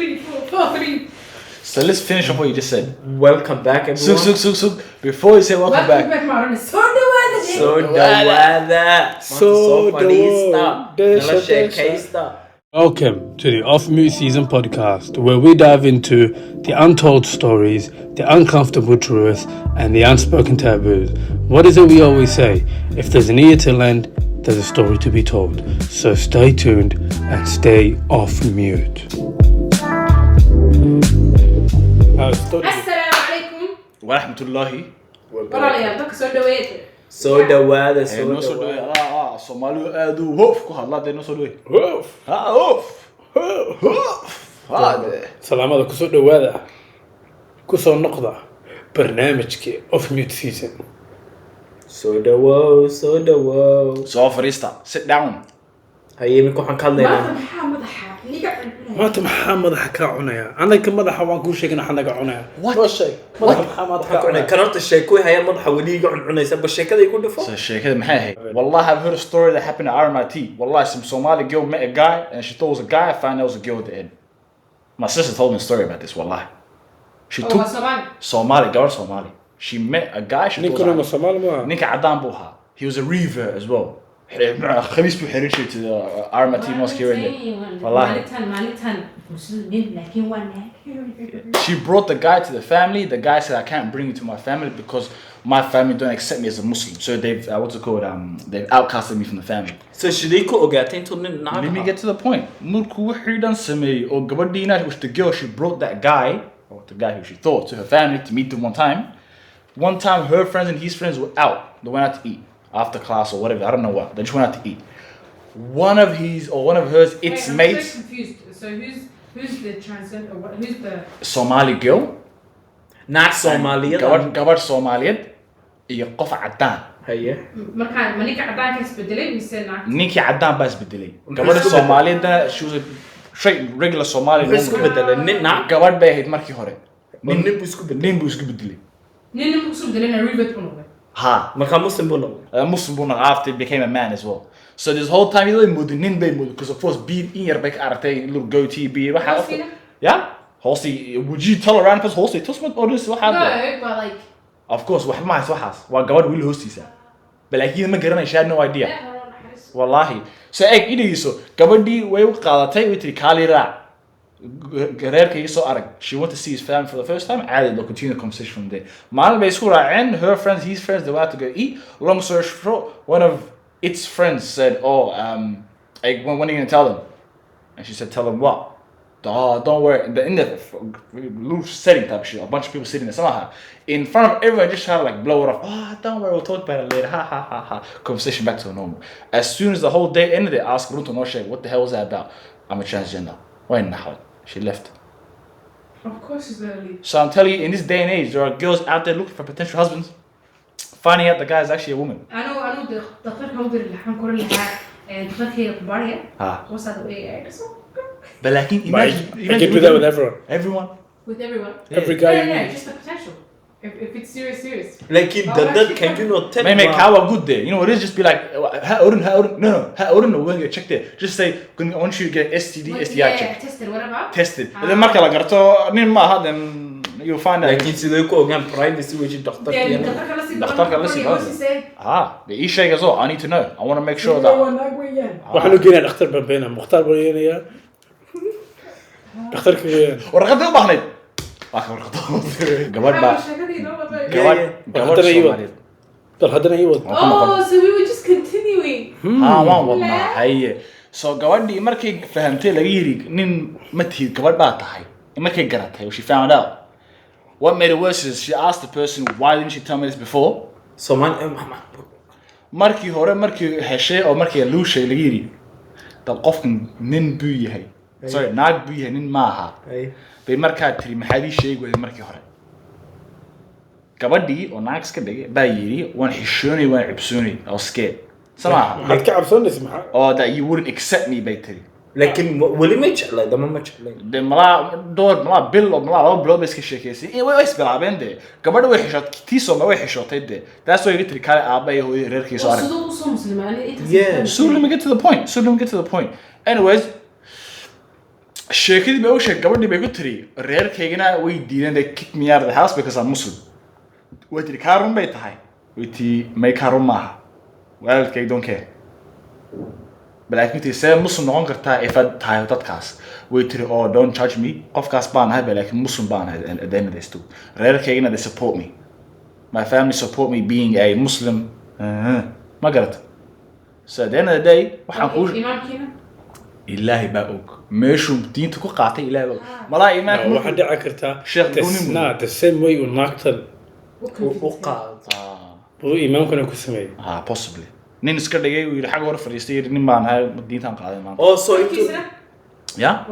3, 4, 3. So let's finish off what you just said. Welcome back, everyone. Suk. Before you say welcome back. Marone. So dhawaada. So fadhiista. Welcome to the Offmuteseason podcast, where we dive into the untold stories, the uncomfortable truths, and the unspoken taboos. What is it we always say? If there's an ear to lend, there's a story to be told. So stay tuned and stay off mute. Assalamu alaikum. Warahmatullahi. Walaalayaal dadka soo dhaweeyay. So dhawaada. Soomaalidu aad u hoof ku hadlaa deeno soo dhaweey. Salaamada ku soo dhawaada. Ku soo noqda barnaamijkii Offmuteseason. So dhawaada. So fariista. Sit down. Haye minku waxaan ka hadlaynaa. Maanta maxaa madaxa ka cunaya? Anaga madaxa waan ku sheegay anaga cunaya. What? Madaxa maxaa ka cunaya? Kan horta sheekooy haya madaxa waliga cunaysa ba sheekada ay ku dhufo. So sheekada maxay ahayd? Wallahi I've heard a story that happened at RMIT. Wallahi some Somali girl met a guy and she thought it was a guy. I found out it was a girl at the end. My sister told me a story about this. Wallahi. She took Somali. She met a guy. She Ninka ma Somali ma? Ninka cadaan buu ahaa. He was a revert as well. خميس بحريش to the RMIT mosque here and there. Wallahi. She brought the guy to the family. The guy said, I can't bring you to my family because my family don't accept me as a Muslim. So they've, they've outcasted me from the family. So shidii ku ogaateen to nin naag. Let me get to the point. Markuu wixii dhan sameeyay oo gabadhiina was the girl, she brought that guy, or the guy who she thought, to her family to meet them one time. One time her friends and his friends were out. They went out to eat. After class or whatever, I don't know what. They just went out to eat. One of his or one of hers, its mates. I'm confused. So who's the transgender? Or who's the Somali girl. Not Somalian. Gabar Somalian. iyo qof cadaan. Haye. markaan manika cadaan ka isbedelay mise naag? Ninkii cadaan baa isbedelay. Gabadha Somaliyeedna she was a straight regular Somalian. Isku bedelay nin naag. Gabadh bay ahayd markii hore. Nin buu isku bedelay. Nin buu isku bedelay. Nin buu isku bedelay na revert buu noqday. Ha. Marka Muslim buu noqday. Muslim buu noqday after he became a man as well. So this whole time he was mood nin bay mood because of course being in your back artay little goatee be waxa. Yeah. Hosi, would you tell around because Hosi toss what orders what happened? No, but like of course wax ma hayso waxaas. Waa gabadh wiil hoostiisa. Balaakiin ma garanay she had no idea. Wallahi. So ay idayso gabadhii way u qaadatay way tiri kaali raac. Gareerka soo arag. She went to see his family for the first time. Added they'll continue the conversation from there. Maalin bay isku raaceen, her friends, his friends, they were out to go eat. Long story short, one of its friends said, "Oh, when are you gonna tell them?" And she said, "Tell them what?" Oh, don't worry. In the little setting type shit, a bunch of people sitting there somehow in front of everyone, just trying to like blow it off. Oh, don't worry, we'll talk about it later. Ha ha ha ha. Conversation back to normal. As soon as the whole day ended, they asked Runto Noshe, "What the hell was that about?" "I'm a transgender." Why not? She left. of course she's gonna leave. So I'm telling you, in this day and age, there are girls out there looking for potential husbands, finding out the guy is actually a woman. I know the دكتور كمودر اللي حنقول لها دكتور كبارية. What's that way? But like, I get with that with everyone. Everyone. With everyone. Every guy you Yeah, meet. just the potential. If it's serious. Like in that can you not tell? Make how a good day. You know what it is? Just be like, no, when you check there. Just say, I want you to get STD, STI check. Tested, what about? Tested. And then mark la garto, then you'll find out. Like in sidoo ku ogaan privacy which doctor Yeah, kiyana. Doctor ka la sii the e-shake as well. I need to know. I want to make sure that. waxaan u geynaa dhakhtar bambeena mukhtaar buu yeelayaa dhakhtarka weeyaan warqad u baahnay warqad gabadh baa gabadh Soomaaliyeed bal haddana ii wad Oh, so we were just continuing. waan wadnaa haye so gabadhii markay fahamtay laga yiri nin ma tihid gabadh baa tahay markay garatay she found out what made it worse is she asked the person why didn't she tell me this before markii hore markii heshay oo markii luushay laga yiri dad qofkan nin buu yahay sorry naag buu yahay nin ma aha bay markaa tiri maxaad ii sheegay markii hore gabadhii oo naag iska dhigay baa yiri waan xishoonay waan cibsoonay I was scared samaha maxaad ka cabsoonaysa maxaa oh that you wouldn't accept me bay tiri laakiin wali ma jeclay dama ma jeclay de mala bill oo mala laba bilood iska sheekeysay way isbilaabeen de gabadha way xishootay tiisoo ma way xishootay de taas way tiri kale aabay hooyo reerkiisa arag So Muslim. Yeah. So let me get to the point anyways sheekadii bay u sheeg gabadhii bay ku tiri reerkaygana way diideen they kick me out of the house because I'm Muslim way tiri kaarun bay tahay way tii may kaarun maaha waalidkay don't care balaakiin tii see Muslim noqon kartaa if aad tahay dadkaas way tiri oh don't judge me qofkaas baan ahay balaakiin Muslim baan ahay at the end of this too reerkaygana they support me my family support me being a Muslim ma garata so at the end of the day waxaan ku إلهي بقولك ماشوا دين تكو قاطع إلهي بقولك ملا إيمانك واحد عكرتها شيخ نا the same way ونقتل وقاط هو إيمانك أنا كسمي possibly نين سكر دقيقة وير حاجة ورا فريستير نين ما أنا دين تان قاعدين ما oh so يا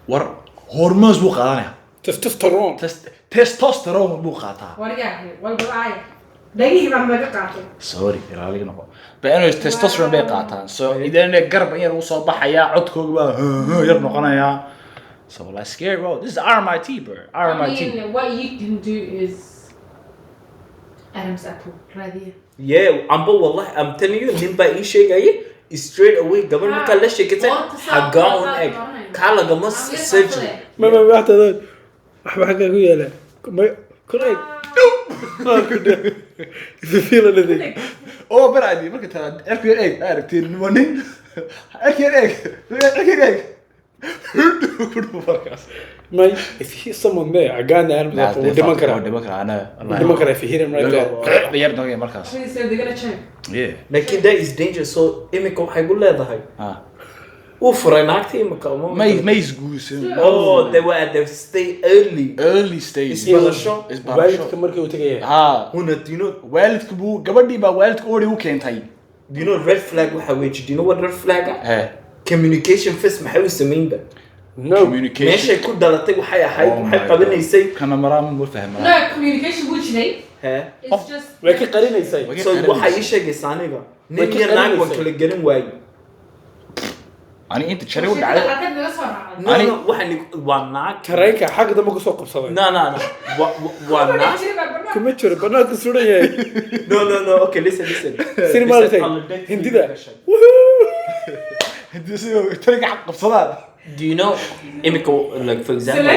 ور هرمز بو قاطع تستوستيرون بو قاطع ورجع والبراية دقيقة ما بقاطع sorry يرالي نقول بأنه تستوستيرون بقاطع so إذا إنك قرب إني روصل بحياة عدكوا يربنا قنايا so let's scare bro this is RMIT bro RMIT what you can do is Adam's apple رادية yeah I'm telling you نبى إيش شيء straight away قبل ما كان ليش كده حقاون إيه كلا قمص سجل ما بعد هذا حاجة قوية لا كل إيه ما كده إذا فيلا الذي أوه برادي ما كنت أركير إيه أركتين مونين أركير ما if he someone there again أنا Democrat if you hear him right there they are doing Marcus please they're gonna check yeah لكن ده is dangerous so إمكم هيقول له هذا هاي وفرناكتي إمكم ما يسقوس oh they were at the early stage إسبالشون والد كمركي وتجيه هنا do you know والد كبو قبل دي والد كوري وكان تاي do you know red flag وحويج do you know what red flag communication first محاول سمين ده no communication ماشي يكون دلتك وحيا حي قبلنا يسي كان مرام مو فاهم no communication which name ها it's just لكن قرينا يسي so وحي يشجع سانيغا نيجي ناق وكل الجرين واي أنا أنت تشري ولا على أنا وحني واناك كريك حاجة ده ما قصوا قبصة لا واناك كم تشرب بناك سوريا no okay listen سير مالتي هندي ده هندي سير ترجع قبصة do you know إمكو like for example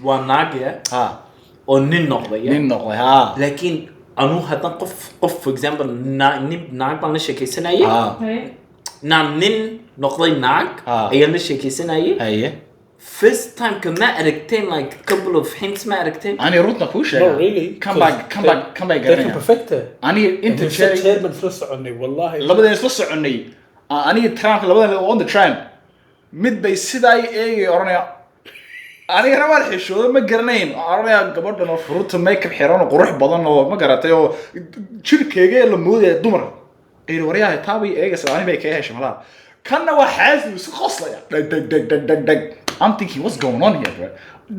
واناك يا أو ننقضي ها لكن أنو هذا قف for example ناق بالنا شيء كيسناية نين نقضي ناق أيام الشيء كيسناية هي first time كما أركتين like couple of hints ما أركتين أنا روتنا كوش no really come back ده perfect أنا أنت تشري من فلوس عني والله لبدأ يفلس عني أنا ترامب لبدأ on the tram mid by سيداي إيه أرنيا أنا هنا ما الحشود ما قرنين أرنيا قبل أنا فروت ميك بحيران وقروح بدن وما قرأتيه شركة جاي لمودة دمر إيه وريها تابي إيه سألني بيكيه شمالا كان واحد يسقص لا دق I'm thinking what's going on here bro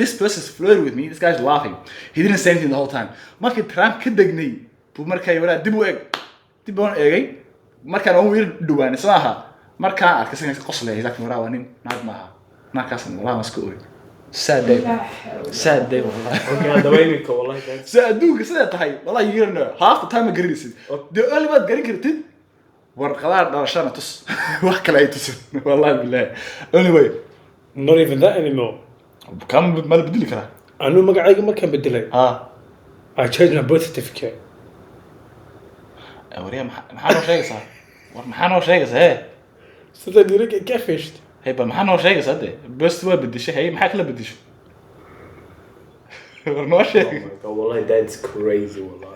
this person's flirting with me this guy's laughing he didn't say anything the whole time market tram كدقني بمركاي ولا دبون إيه markaan oo wiil dhuwaan isaaha markaan arkay qoslay laakiin waraa nin naag maaha naagkaasna walaa ma isku oy sad day wallahi okay dawaynka wallahi saaduuga sida tahay wallahi yirna half the time agreesid de ali baad garin kartid warqadaha dhalashana tus wax kale ay tusin wallahi billahi anyway not even that anymore kam ma la bedeli karaa anu magacayga markaan bedelay I changed my birth certificate وريها محانو شيء صار محانو شيء صار صدق ديرك كيفشت هيبقى محانو شيء صدق بس هو بدي شيء هي محاك لا بديش ورنو شيء والله that's crazy والله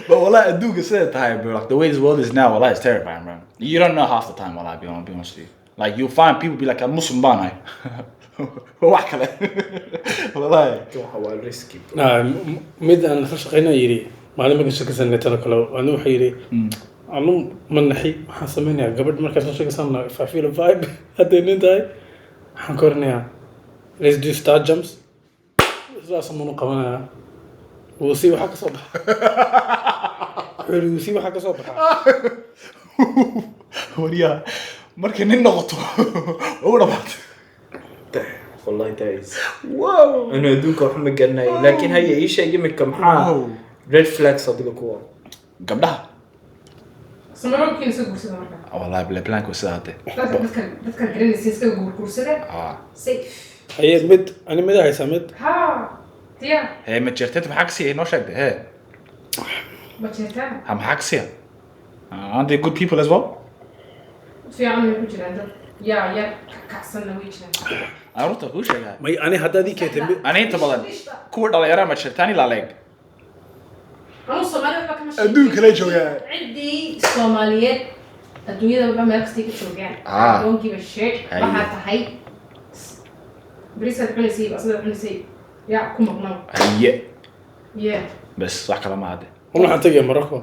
but والله أدوك سيد تاي bro like the way this world is now والله it's terrifying bro you don't know half the time والله be honest with you like you'll find people be like I'm Muslim باناي وحكله والله حوال ريسكي مد أنا فشقينا يري ما أنا ما كنت شكسنا تركله أنا وحيري أنا من نحي حسميني قبل ما كنت شكسنا ففيل vibe هذا ننتهي حنكرني let's do start jumps لا صممنا قمنا وسيب حق صبح وسيب حق صبح وريا مركن النقطة أول بعد والله دايز واو أنا دوك محمد قرناي لكن هي إيش يجي من كم حال ريد فلاج صدق كوا قبلها سمعوا كين يسوق كرسي مرة والله بلا بلانك وساعته dadka garanaysa iska guurkursada safe هي مد أنا مد هاي سمد ها تيا هي ما جرتت محاكسي نو شك هي ما جرتها هم محاكسي عندي good people as well في عمل كوجر عنده يا كحسن ويجنا أروح تقول شيء ما أنا حتى ذيك تبي أنا أنت بدل كود على يرى ما جرتني لا ليك أنا صومالي ما كمش أدوك ليه جوجا عندي صوماليات الدنيا ده بقى مالك ستيك شوجان don't give a shit ما حتى بريسة تقولي سيب أصلا تقولي سيب يا كم مغنم هي بس صح كلام عادي هم حتى جا مركب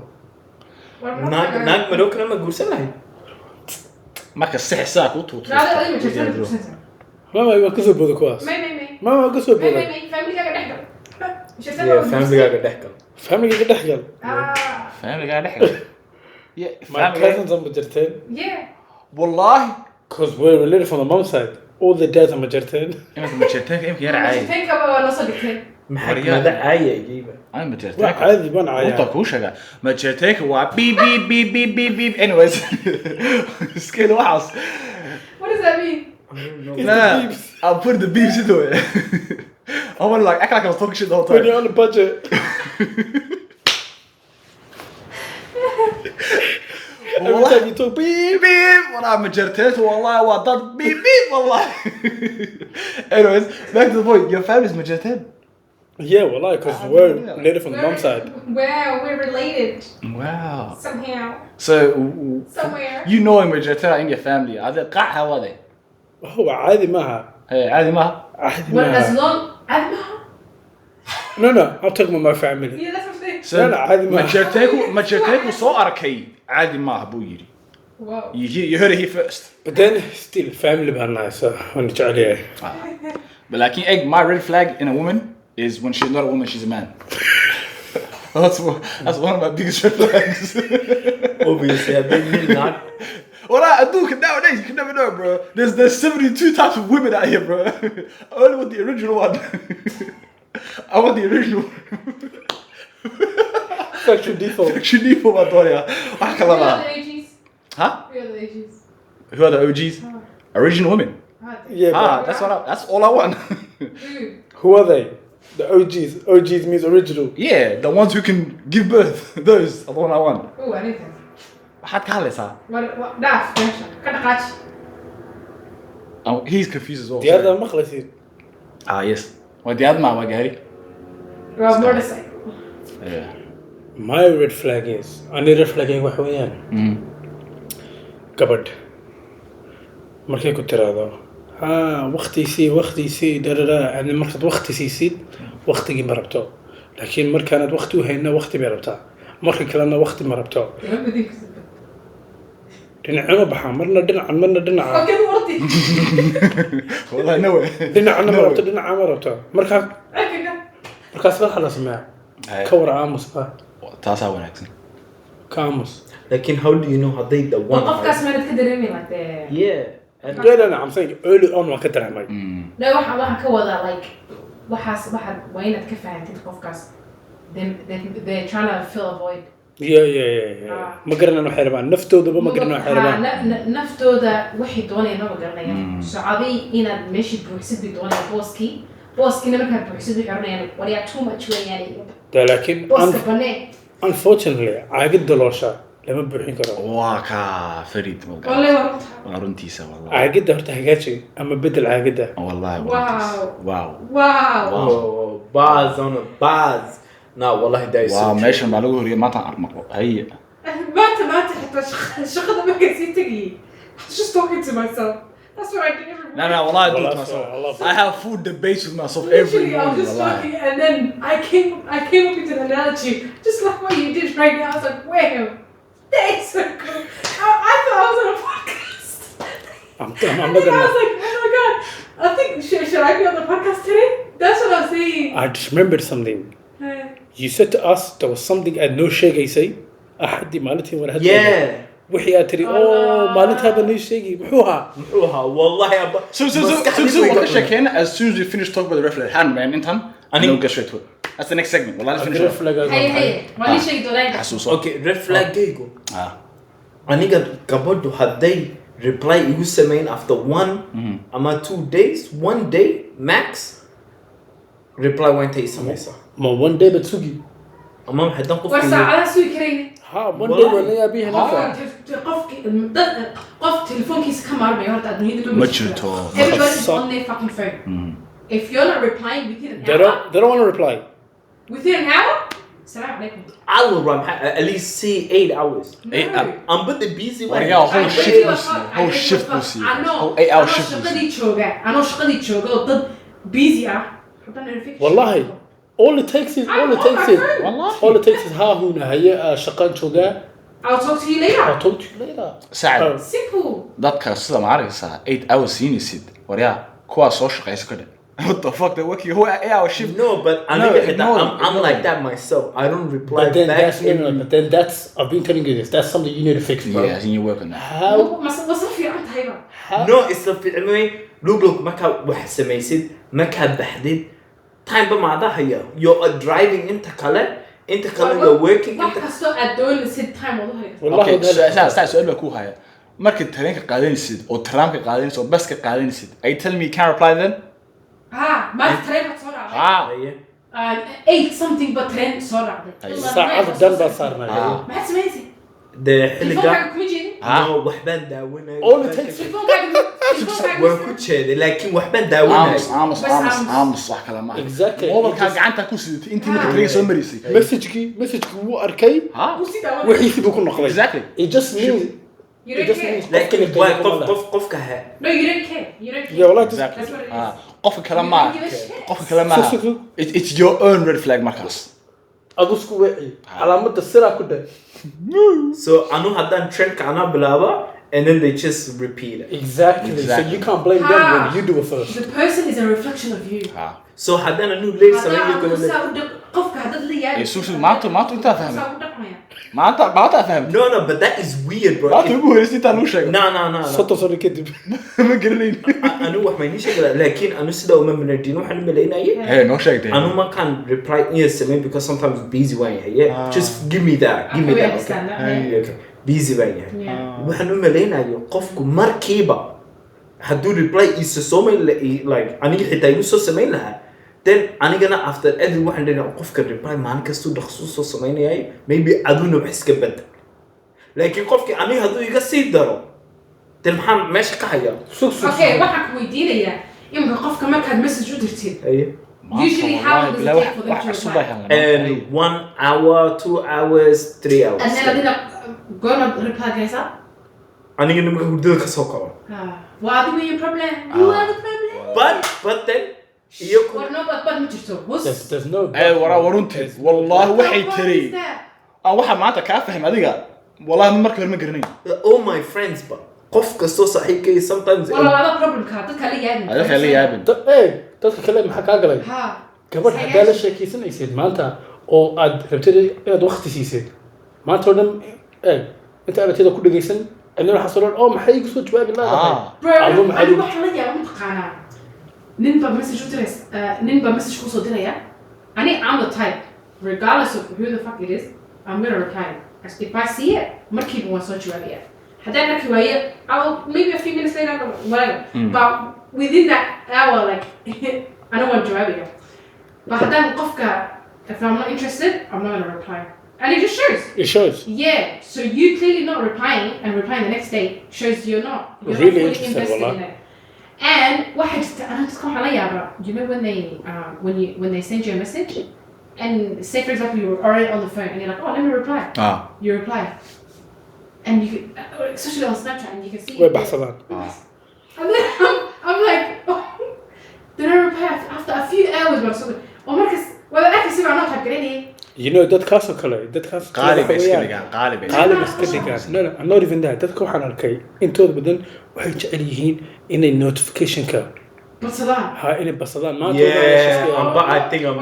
ناق ملوك لما جورسن هاي ما كسح ساك وطوط لا لا ما جرتها ما يبغى كسر بدو كواس ما كسر بدو فاميلي قاعد نحكي مش فاميلي قاعد نحكي فاميلي قاعد نحكي فاهم قاعد نحكي my cousins are Majerten والله because we're related from the mom's side all the dads are Majerten أنت ما جرتك يمكن يرعى تنك ولا صديقين محك ماذا عاية يجيبه أنا ما لا جرتك عادي بان عايا وطا كوشة ما جرتك هو بيب بيب بيب بيب بيب بيب anyways سكيل وحص what does that mean لا I'll put the beeps into it I'm like act like I was talking shit the whole when time you're on a budget every time you talk beep بيب والله ما جرتك والله وضد بيب بيب والله anyways back to the point your family is Majerten yeah well because we're related from the mom's side wow we're related wow somehow so somewhere you know Majerten in your family هذا قاع هذا هو عادي معها عادي ما عادي as معها long no I'm talking about my family yeah that's what I'm saying So, لا لا عادي معها ما جرتك وصو أركي عادي ما أبو يري wow you heard it here first but then still family بهالناس so ونرجع عليه but like my red flag in a woman is when she's not a woman she's a man that's one of my biggest red flags obviously I think not well I do nowadays you can never know bro there's 72 types of women out here bro I only want the original one I want the original factory default actually for my daughter who are the AGs huh who are the AGs who are the OGs original women yeah that's all I want who are they the OGs means original yeah the ones who can give birth those are the one I want oh anything حد كهلسة what داف كذا قاتش he's confused as well دي هذا مخلصين yes ودي هذا ما وجاري Rob motorcycle yeah my red flag is أنا red flag وحويان قبل مركي كنت هذا وقتي يسي دا يعني مركز وقتي يسيد وقتي مربطه لكن مركانت وقتي وهينا وقتي مربطه مركي كلامنا وقتي مربطه دنا بحا مرنا دنا اوكي ورتي والله نوى دنا مربطه دنا مربطه مركز خلاص ما كور عامس با تاسع وناكسن كامس لكن how do you know how they the one وقفكاس ما نتكدريمي like yeah لا I'm saying early on ما كنت رحمي لا waxa ka wada like waxaas waxa waa inaad ka fahanted qofkaas they trying to fill a void ما قرنا إنه حربان نفتوده ما قرنا حربان نفتوده وحي دوني ما قرنا شعبي إن ماشي بروحسد بدوني بوسكي نمك بروحسد بحرنا يعني وليا too much يعني لكن بوسك بني unfortunately عاقد دلوشة لما بروحين كرا واكا فريد والله ورنتيسا والله عاقد هرت حاجاتي أما بدل عاقدة والله واو باز on a باز لا والله دايس واو ماشي معلومة هي ما تعمق هي ما حتى الشغل ما كنت تجي just talking to myself that's what I do every morning no والله I do it myself I have food debates with myself every morning I was just talking and then I came up with an analogy just like what you did right now I was like wow that's so cool I thought I was on a podcast I'm not gonna I was like oh my god I think should I be on the podcast today that's what I was saying I just remembered something you said to us there was something at no shake say أحد مالتي ولا yeah وحياة تري مالتها بني شيء محوها والله أبا so what the as soon as we finish talking about the red flag hand man انت and we'll get straight to it that's the next segment والله let's finish هي ما لي شيء دولار حسوسة okay red flag جيجو aniga gabadhu hadday reply igu sameyn after 1 ama 2 days 1 day max reply waa intay samaysaa ما one day بتسوقي ama haddaan war qofka saacadaha sugi karayne ها one day ولا يا بيها نفع qof telefoonkiisa ka maarmaya horta adduunyada Ma jirto. everybody's on their fucking phone if you're not replying within an they hour don't want to reply within an hour salam alaikum I will run at least see 8 hours no I'm but the busy one Waryaa whole shift buu siiyey. Whole 8 hour shift buu siiyey. shaqadii jooga oo dad busy ah والله all it takes is all it takes is ها هنا هي شقان شوقا I'll talk to you later I'll talk to you later Saacad. simple dadka sida ma arkaysaa 8 hours siinaysid waryaa kuwaa soo shaqaysa ka dhan what the fuck they working whole 8 hour shift no but ignore I'm like that myself I don't reply but then back that's but then that's I've been telling you this that's something you need to fix bro yeah you work on that how wasa fiican tahayba no it's the film look marka wax samaysid marka baxdid time ba maada haya you're driving inta kale you're working wax kasto aad doonaysid time wada hayso والله okay saa su'aal baa ku haya marka tareenka qaadanaysid oo tramka qaadanaysid oo baska qaadanaysid ay tell me you can't reply then ma train soo raacay 8 something but train soo raacday ساعات دم بصارنا maxaad samaysid the xiliga telefoonka kuma jeedin no waxbaan daawanay all it takes is telefoonka waan ku jeeday laakiin waxbaan daawanay aamus wax kala ma exactly mobilka gacanta ku sidatay intii marka tareenka soo marisay message wuu arkay wixii buu ku noqday exactly it just means you don't care laakiin qofka ha no you don't care yeah والله exactly that's what it is qofka kala ma it's your own red flag markaas adu isku wixii calaamada sira ku dhay so anu haddaan trend ana bilaaba and then they just repeat it exactly so you can't blame them when you do it first the person is a reflection of you so haddaan anu leeyahay sameeyo kale qofka hadad la yaabay suusu maanta inta fahmay maanta fahmay no but that is weird bro maanta ugu horeysay inta lagu sheegay no soto soo kadib ma garanayn anu wax ma sheegay laakiin anu sida uma manadin waxaan maleynayay no sheegtay anu ma kan reply yes I mean because sometimes busy way yeah just give me that okay busy way waxaan u maleynayo qofku markiiba hadduu reply is so like aniga xitaa igu soo sameyn lahaa then anigana after every waxaan leeyahay qofka reply maalin kasta dhaqso soo sameynayay maybe aduna wax iska bad laakiin qofki aniga hadduu iga sii daro then maxaan meesha ka hayaa okay waxaan ku weydiinayaa imka qofka markaad message u dirtid usually how long does it take for them to reply and 1 hour 2 hours 3 hours and then adina gonna reply gaysa aniga nimka hurdada ka soo kaco waa adigu your problem you are the problem but then or no but ma jirto there's no warunteed wallahi waxay tiri waxa maanta ka fahmay adiga wallahi markii hore ma garanayn all my friends but qof kasto saaxiibkay sometimes wala problem ka dadka la yaabin dadka kale maxaa ka galay gabadh hadaa la sheekaysanaysid maanta oo aad rabtid inaad waqti siisid maanta oo dhan inta aragtida ku dhageysan anna waxa soo oo maxay igu soo jawaabi lahayd adu waxa la yaabin taqaana ninba message ku soo diraya ani I'm the type regardless of who the fuck it is I'm going to reply if I see it markiiba waan soo jawaabaya haddaan arki waayo I'll maybe a few minutes later whatever but within that hour like I don't want to jawabaya but haddaan qofka if I'm not interested I'm not going to reply and it just shows yeah so you clearly not replying and replying the next day shows you're not really fully interested in it and what I just can't you know when they send you a message and say for example you're already on the phone and you're like oh let me reply you reply and you especially on Snapchat and you can see and then I'm like oh, then I reply after a few hours but so oh Marcus well I can see I'm not typing you know dadkaas oo kale qaalib iska dhigaan no I'm not even that dadka waxaan arkay intooda badan waxay jecel yihiin inay notification-ka inay basadaan maanta I think I'm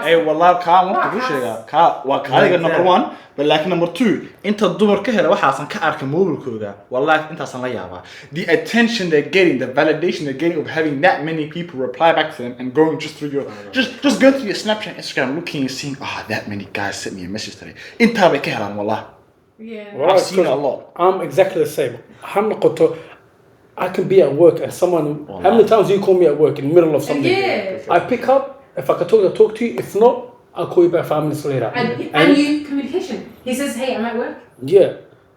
ay wallahi ka waqti ku sheega ka waa kaaliga number 1 but like number 2 inta dumar ka hela waxaasan ka arkay mobilkooda wallahi intaasan la yaabaa the attention they're getting the validation they're getting of having that many people reply back to them and going just through your just go through your Snapchat Instagram looking and seeing that many guys sent me a message today inta bay ka helaan wallahi Yeah. Well, I've seen it a lot. I'm exactly the same. I can be at work and someone. Oh, how many times do you call me at work in the middle of something? Yeah. I pick up. If I can talk, I'll talk to you. If not, I'll call you back 5 minutes later. And you communication. He says, "Hey, I'm at work." Yeah.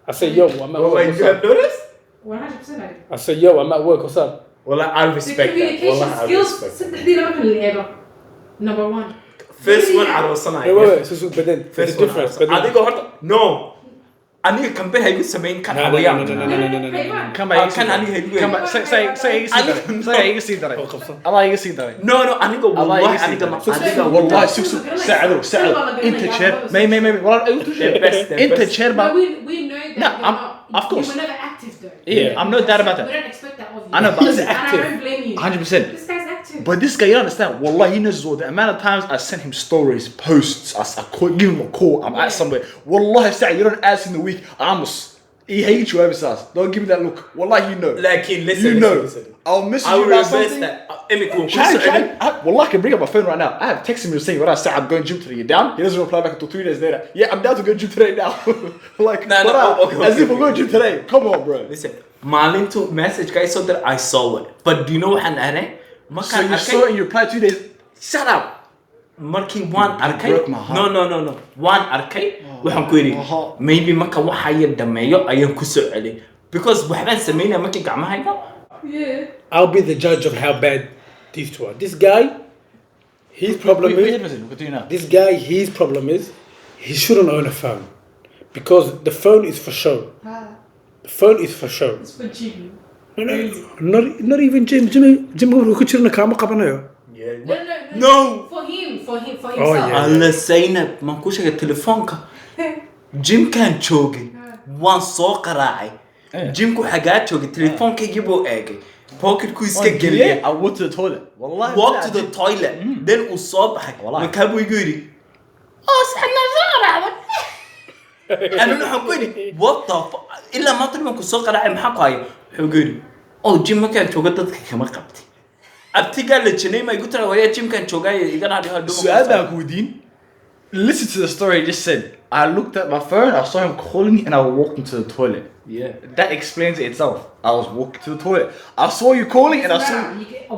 I say, yo, I'm at work. Wait, What's you up? have noticed? 100% I do. I say, yo, I'm at work. What's up? Well, I The respect that. communication Well, I skills. respect that. Number one. First one, I was saying. Hey, wait. But then there's First a difference. one, I think no. I need to compare how you say can No. Come back. Can I need Come back. Say you see that. Allah you see that. No, I need to Allah والله يقصي I need to ده. والله ساعدوا انت شير ما والله انت شير But ما we know that No, you're I'm- not, of course. you were never active though. Yeah, I'm not that about We that. don't expect that of you. I know, but this is And I active. don't blame you. 100%. This guy's active. But this guy, you don't understand. Wallah, he knows all the amount of times I sent him stories, posts, I call, give him a call, I'm Yeah. at somewhere. Wallah, you don't ask in the week, he hates you ever since. Don't give me that look. Wallah, you know. Like, listen, You know. listen. I'll message I you will about reverse something. that. Wallah, Wallah, I can bring up my phone right now. I have texted me saying, when I say I'm going gym today, you down? He doesn't reply back until 3 days later. Yeah, I'm down to go gym today now. Like, No, okay, as if okay. we're going gym today. Come on, bro. Listen, Malinto message guys so that I saw it. But do you know what I'm So you saw it and you replied 2 days. Shut up. markii waan You arkay broke my heart. no waan arkay waxaan ku yiri maybe marka waxa ay dhameeyo ayaan ku soo celin because waxbaan sameynaa markii gacmahayga Yeah. I'll be the judge of how bad these two are. This guy, his problem his problem is he shouldn't own a phone because the phone is for show. The phone is for show. It's for Jimmy. No, not even Jim wuxuu ku jirna kaama qabanayo. No. For himself. Oh, yeah. alla Zainab ma ku sheegay telefoonka jimkan joogay waan soo qaraacay jimku xagaa joogay telefoonkaygii buu eegay pocketku iska geliyay I went to the toilet. Wallah. walk to the toilet then uu soo baxay markaa buu igu yidhi أنا نحكي what the fuck إلا ما طلع من كسوق راعي محقاي حقولي جيم ما كان شوقة ضدك كما قبتي أبتقال للجنيه ما يقول ترى ويا جيم كان شوقة يقول هذه هالدوم سؤال بقولين. Listen to the story he just said. I looked at my phone, I saw him calling me, and I walked into the toilet. Yeah. That explains it itself. I was walking to the toilet. I saw you calling, and I saw.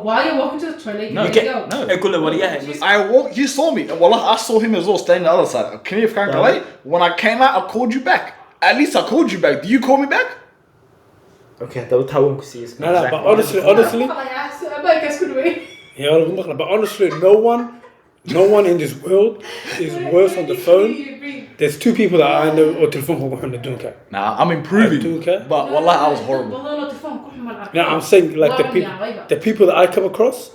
While you're walking to the toilet, No, you you go. no. أقول له وريها I walked. He saw me. And wallah, I saw him as well, standing on the other side. Can you can't away? When I came out, I called you back. At least I called you back. Do you call me back? Okay, that how we see it. No, but honestly, yeah, but honestly, no one in this world is worse on the phone. There's two people that I know or telephone ko waxna doonka. Nah, I'm improving. But wallah, I was horrible. Now I'm saying like the people that I come across,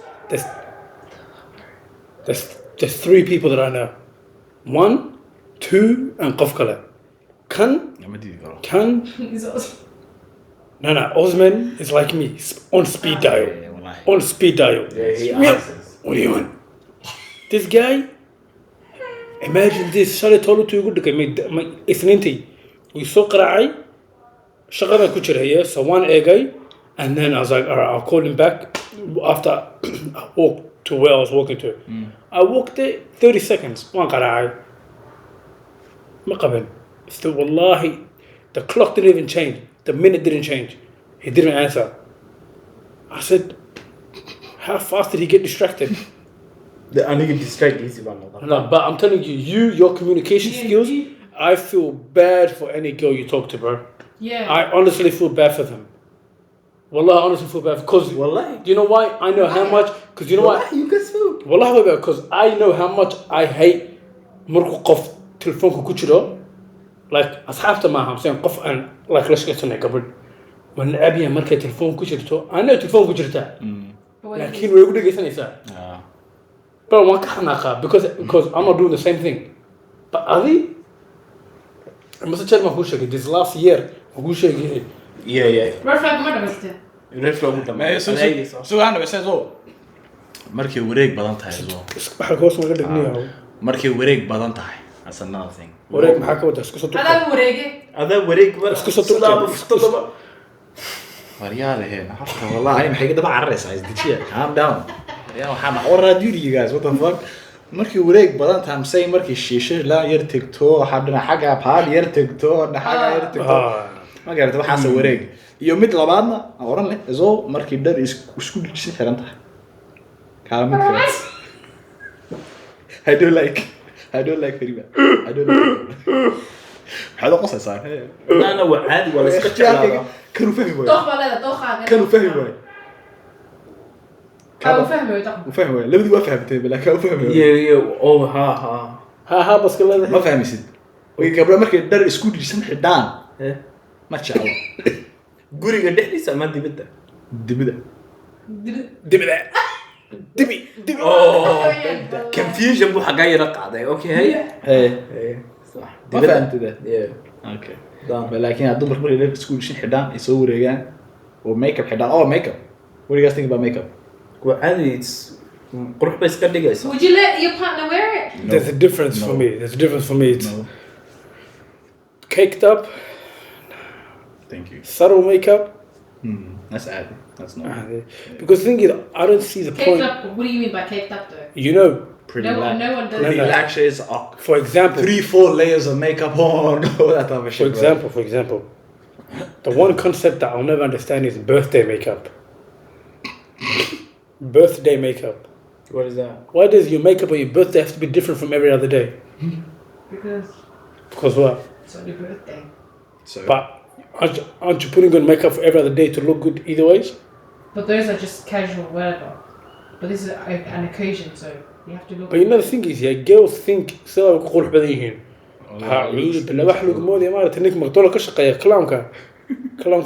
there's three people that I know. 1, 2, and qof kale. Kan No, Osman is like me, on speed dial. On speed dial. Yeah, he answers. What do you want? This guy, imagine this, shalay tolo to good it's an inti. We saw qara'i, shaqada ku jira, so one guy, and then I was like, alright, I'll call him back after I walked to where I was walking to. I walked there 30 seconds, one qara'i. Ma qaban. Still, wallahi, the clock didn't even change. The minute didn't change. He didn't answer. I said, how fast did he get distracted? I need to distract easy one. No, but I'm telling you, your communication skills, I feel bad for any girl you talk to, bro. Yeah. I honestly feel bad for them. Wallah, I honestly feel bad because Wallahi. do you know why? I know how much, because you know why? You guys feel. Wallah, because I know how much I hate marku qof telefonka ku jiro. Like, asxaabta maaha, I'm saying qof and like la shaqeysanayo gabadh. When abiya markay telefoon ku jirto, I know telefoon ku jirta. Laakiin way ugu dhageysanaysaa. But one can't because I'm not doing the same thing. But Adi, I must tell my Hushagi this last year. Hushagi. Yeah. Red flag ma dhamayste. Red flag with them. So I know it says all. Markii wareeg badan tahay as well. Waxa koos ma dhigniyo. Markii wareeg badan tahay. That's another thing. Wareeg maxaa ka wada isku soo tuurtay. Adaa wareege. هذا وريك اسكو صوتك. Mariyaale heen. Hafka wallahi maxay ka daba carraysaa is dijiya. Calm down. Yeah, waxaan orra duty you guys. What the fuck? markii wareeg badan tahay say markii shiisho la yar tagto hadana xaga baad yar tagto xaga yar tagto ma garata waxa soo wareeg iyo mid labaadna oran leh isoo markii dhar isku dhisin xiran tahay kaalmo I don't like Fariba. I don't like هذا قصة صار. أنا وعادي ولا سكتش هذا. كانوا فهموا. طخ ولا طخ. كانوا فهموا. كانوا فهموا. وفهموا. لو بدي ما فهمت بلا كانوا فهموا. يا أوه ها بس كله ما فهم يصير. وقبل ما كنت در إسكود جسم حدان. ما شاء الله. قولي قد إحنا سلمان دي بدأ. دبي كان في جنبه حاجة يرقع ده أوكي هي صح ما فهمت ده اوكي لكن الدمر مرة اللي تقول شيء حدان يسوي رجال وميك اب حدان ميك اب what do you guys think about makeup وعادي قروح بس كده جاي would you let your partner wear it there's a difference for me it's caked up thank you subtle makeup that's added that's not because the thing is I don't see the point up, what do you mean by caked up though you know no one does pretty lashes for example 3-4 layers of makeup on all that type of shit for example the one concept that I'll never understand is birthday makeup what is that why does your makeup on your birthday have to be different from every other day because what it's on your birthday so but aren't you putting on makeup for every other day to look good either ways but those are just casual whatever but this is an occasion so you have to look but you know the thing is girls think سواء قروح بديهين عيد بالله واحد لو مودي ما رأيت إنك مقتولة كشقية كلامك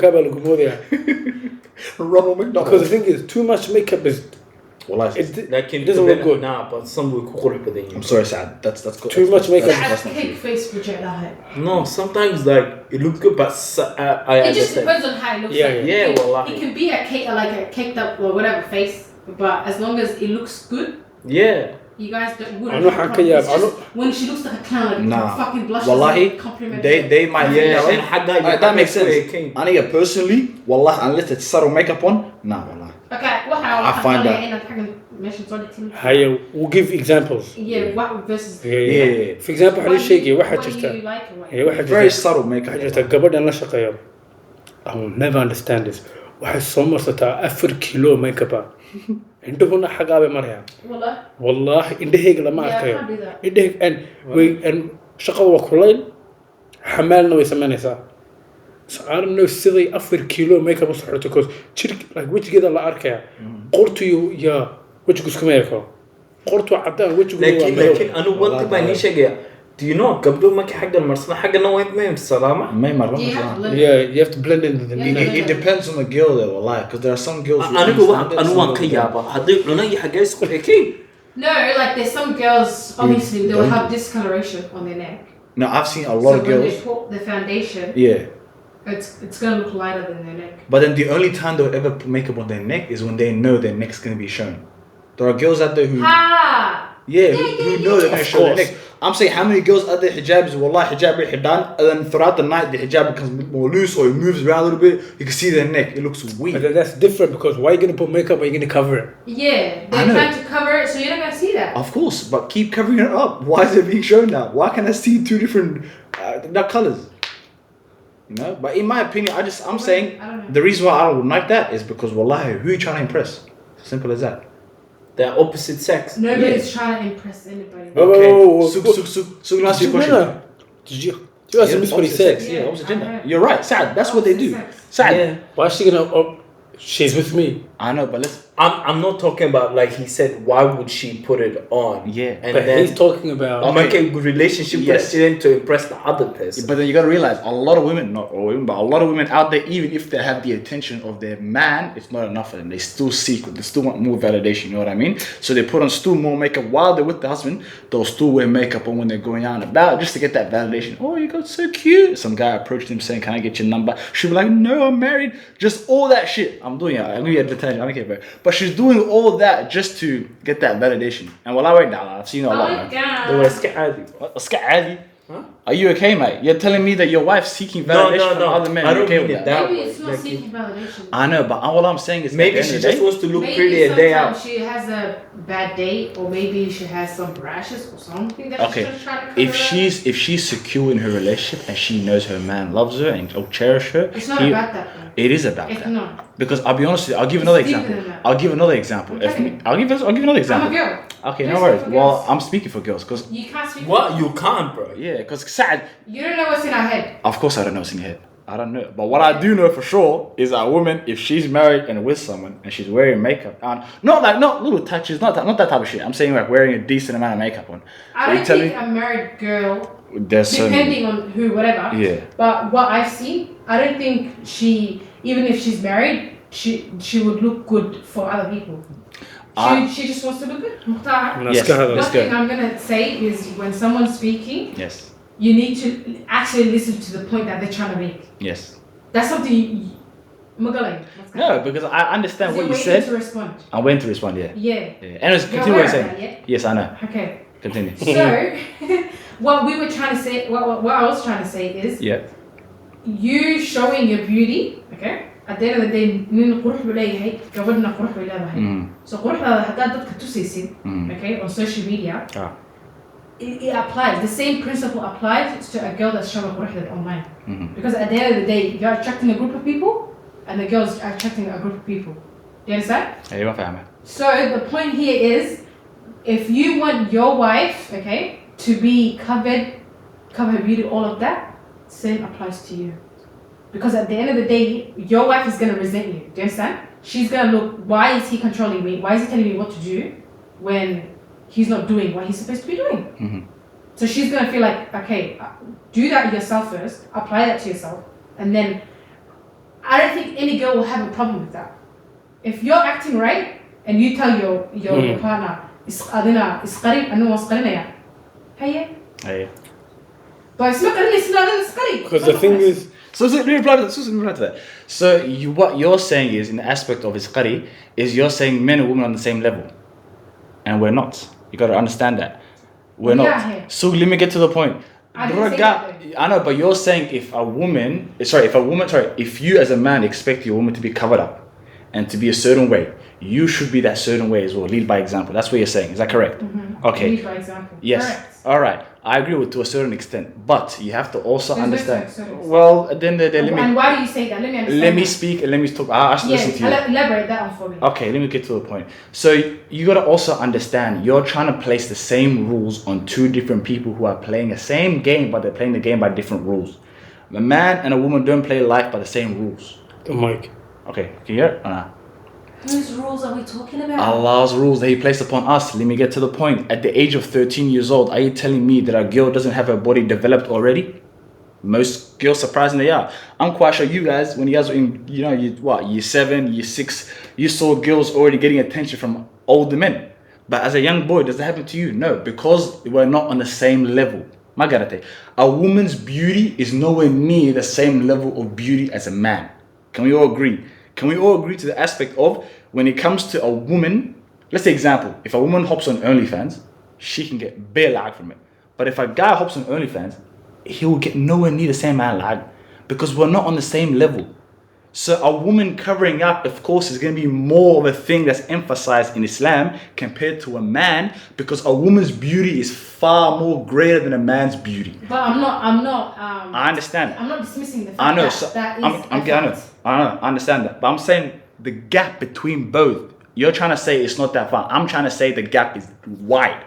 بالو مودي because the thing is too much makeup is it doesn't look good nah but some will قروح بديهين I'm sorry Saad that's good too much makeup that's cake face which I like no sometimes like it looks good but it just depends on how it looks yeah والله it can be a cake like a caked up or whatever face but as long as it looks good you guys wouldn't have problems. When she looks like a clown, like fucking blushes and compliment they might that makes sense I personally والله unless it's subtle makeup on والله okay I find that we'll give examples what versus for example حلو شيء واحد جرته واحد very subtle makeup جرته قبل أن نشقيه I will never understand this واحد صمر ستا 4 كيلو ميكاب عنده هنا حقابة مريم والله إنده هيك لما أذكره إنده and شقوا وكلين حمالنا ويسمونه سا so I don't know سيدي 4 كيلو ميكاب وصحته كوز شرك like وجه كذا لا أركيا قرطو يا وجه كوز كميكو قرطو عدان وجه لكن أنا وانت باني شجع do you know قبل ما كحق المرسلة حقنا وين ما السلامة ما يمر you have to blend in it depends on the girl though والله because there are some girls أنا وان قيابة هذي عناي حاجة يسكت هيكين no like there's some girls obviously they will have discoloration on their neck no I've seen a lot of girls when they put the foundation it's gonna look lighter than their neck but then the only time they'll ever put makeup on their neck is when they know their neck's gonna be shown there are girls out there who who know they're gonna show their neck I'm saying how many girls are there hijabs wallah hijab hidan and then throughout the night the hijab becomes more loose or it moves around a little bit you can see their neck it looks weird but that's different because why are you going to put makeup or are you going to cover it they're trying to cover it so you're not going to see that of course but keep covering it up why is it being shown now why can I see two different colors you know but in my opinion I'm saying the reason why I don't like that is because wallah who are you trying to impress simple as that they're opposite sex. Nobody's trying to impress anybody. Okay. So last question. Did you ask him what he said? Yeah, opposite gender. You're right, Saad. That's what they do. Saad. Why is she gonna? She's with me. I know, but I'm not talking about like he said. Why would she put it on? Yeah, and but then he's talking about make a good relationship president to impress the other person. But then you gotta realize a lot of women, not all women, but a lot of women out there, even if they have the attention of their man, it's not enough for them. They still seek, they still want more validation. You know what I mean? So they put on still more makeup while they're with the husband. They'll still wear makeup on when they're going out and about just to get that validation. Oh, you got so cute. Some guy approached him saying, "Can I get your number?" She'll be like, "No, I'm married." Just all that shit. I'm doing it. I'm gonna get advertising. I don't care, but she's doing all that just to get that validation. And while I went down, I've seen a lot. Oh my god. ده اسكت عادي. اسكت عادي. Are you okay, mate? You're telling me that your wife's seeking validation from other men. I don't okay mean with it that? that Maybe way. it's not Like, seeking validation. I know, but all I'm saying is maybe at the she end of the just day, wants to look Maybe pretty a day out. sometimes she has a bad day, or maybe she has some rashes or something that okay, she's just trying to cover if up. she's secure in her relationship and she knows her man loves her and will cherish her, It's not about that though. it is about It's that. not. Because I'll be honest with you, I'll give It's another deeper example. than that. I'll give another example. Okay. I'll give another example. I'm a girl. Okay, Let's no worries. go for Well, girls. I'm speaking for girls because You can't speak. What? You can't, bro. yeah, because Saad, You don't know what's in our head. of course I don't know what's in your head. I don't know. But what I do know for sure is that a woman, if she's married and with someone and she's wearing makeup and not little touches, not that type of shit. I'm saying like wearing a decent amount of makeup on. I don't think a married girl, There's so many. depending on who, whatever. Yeah. But what I've seen, I don't think she, even if she's married, she would look good for other people. She just wants to look good. Mukhtar. Yes. One Let's thing go. I'm gonna say is when someone's speaking, Yes. you need to actually listen to the point that they're trying to make. Yes. That's something. Magaling. No, because I understand what you waiting said. to respond. I'm waiting to respond. Yeah. Yeah. Yeah. Anyways, You're continue what you're aware saying. of that, yeah? Yes, I know. Okay. Continue. So, what we were trying to say, what I was trying to say is, Yeah. you showing your beauty, okay? At the end of the day, nin qurux buu leeyahay, gabadhna qurux bay leedahay. Mm. So quruxdaada haddaad dadka tusaysid, okay, on social media, it applies. The same principle applies to a girl that's showing quruxdeeda online. Because at the end of the day, you're attracting a group of people, and the girl's attracting a group of people. Do you understand? Hey, you want family? So the point here is, if you want your wife, okay, to be cover her beauty, all of that, same applies to you. Because at the end of the day, your wife is gonna resent you. Do you understand? She's gonna look, why is he controlling me? Why is he telling me what to do when he's not doing what he's supposed to be doing? So she's gonna feel like, okay, do that yourself first, apply that to yourself, and then I don't think any girl will have a problem with that. If you're acting right and you tell your partner, isqari, anu wasqarinaya. Hey. But it's not isqari. Because the thing is, So let me reply to that. So what you're saying is, in the aspect of isqari, is you're saying men and women are on the same level, and we're not. You got to understand that we're not. Yeah. So let me get to the point. I didn't say that though. I know, but you're saying if you as a man expect your woman to be covered up and to be a certain way, you should be that certain way as well. Lead by example. That's what you're saying. Is that correct? Okay. Lead by example. Yes. Correct. All right. I agree with to a certain extent, but you have to also There's no understand. certain extent. Well, then let me. And why do you say that? Let me understand. Let me speak and let me talk. I should listen to you. Elaborate that on for me. Okay, let me get to the point. So you gotta also understand, you're trying to place the same rules on two different people who are playing the same game, but they're playing the game by different rules. A man and a woman don't play life by the same rules. the mic. Okay, can you hear it or not? Whose rules are we talking about? Allah's rules that He placed upon us. Let me get to the point. At the age of 13 years old, are you telling me that a girl doesn't have her body developed already? Most girls, surprisingly, are. I'm quite sure you guys, when you guys were in, year 7, year 6, you saw girls already getting attention from older men. But as a young boy, does that happen to you? No, because we're not on the same level. Magarate. A woman's beauty is nowhere near the same level of beauty as a man. Can we all agree? Can we all agree to the aspect of when it comes to a woman, let's say example, if a woman hops on OnlyFans, she can get bare lag from it. But if a guy hops on OnlyFans, he will get nowhere near the same amount of lag because we're not on the same level. So a woman covering up, of course, is going to be more of a thing that's emphasized in Islam compared to a man because a woman's beauty is far more greater than a man's beauty. But I'm not. I understand that. I'm not dismissing the fact I know. that So that is. I know. I understand that. But I'm saying the gap between both. You're trying to say it's not that far. I'm trying to say the gap is wide.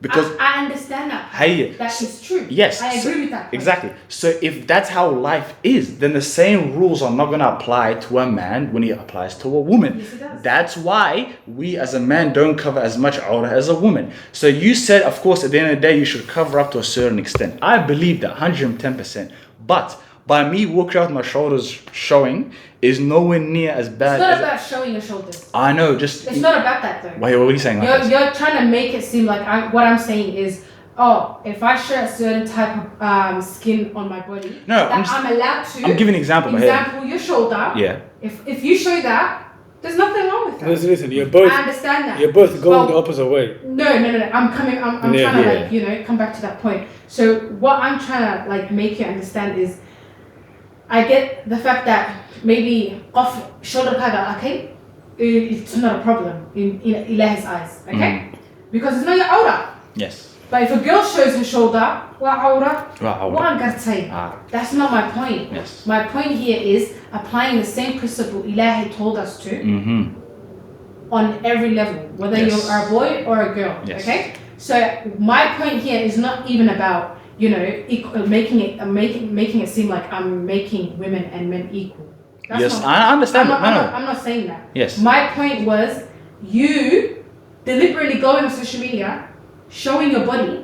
Because I understand that. That is true. Yes. I agree with that. Exactly. So if that's how life is, then the same rules are not going to apply to a man when it applies to a woman. Yes, it does. That's why we as a man don't cover as much aura as a woman. So you said, of course, at the end of the day, you should cover up to a certain extent. I believe that 110%. But by me walking out with my shoulders showing is nowhere near as bad. It's not as about showing your shoulders. I know, just... It's not about that though. Wait, what are you saying? You're trying to make it seem like what I'm saying is, if I show a certain type of skin on my body, No, I'm allowed to. I'm giving an example. Example, your shoulder. Yeah. If you show that, There's nothing wrong with that. Listen, you're both. I understand that. You're both going the opposite way. No. I'm trying to like come back to that point. So what I'm trying to like make you understand is, I get the fact that maybe off shoulder kaga, okay, it's not a problem in Ilah's eyes, okay, because it's not your aura. Yes. But if a girl shows her shoulder, that's not my point. Yes. My point here is applying the same principle Ilahi told us to on every level, whether you're a boy or a girl. Yes. Okay. So my point here is not even about making it seem like I'm making women and men equal. I understand. I'm not saying that. Yes. My point was you deliberately going on social media, showing your body.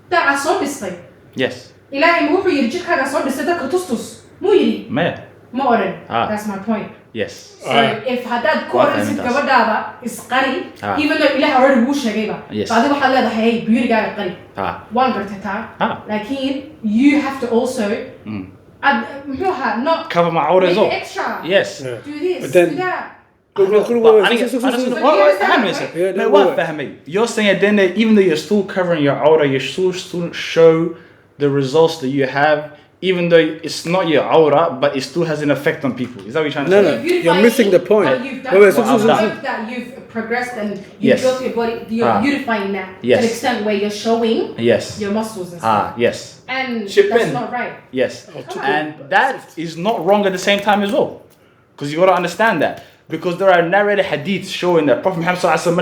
That I saw this thing. Yes. Ilahi mu yirjik kaga saw this that katustus. Mu yiri. That's my point. Yes. So if hadad koran sit gabadada is qari, even though Ilahi already wuu sheegayba. Yes. Baadi waxa leedahay hey beauty gaga qari. Waan gartata. Lakin you have to also not cover my aura as well. Extra. Yes. Do this, then, do that. You're saying then that even though you're still covering your aura, you still show the results that you have, even though it's not your aura, but it still has an effect on people. Is that what you're trying to say? No, you're missing the point. You've done that you've progressed and you've built your body, you're beautifying that to an extent where you're showing your muscles and stuff. Yes. And that's not right. Yes. And that is not wrong at the same time as well. Because you got to understand that. Because there are narrated hadiths showing that Prophet Muhammad SAW,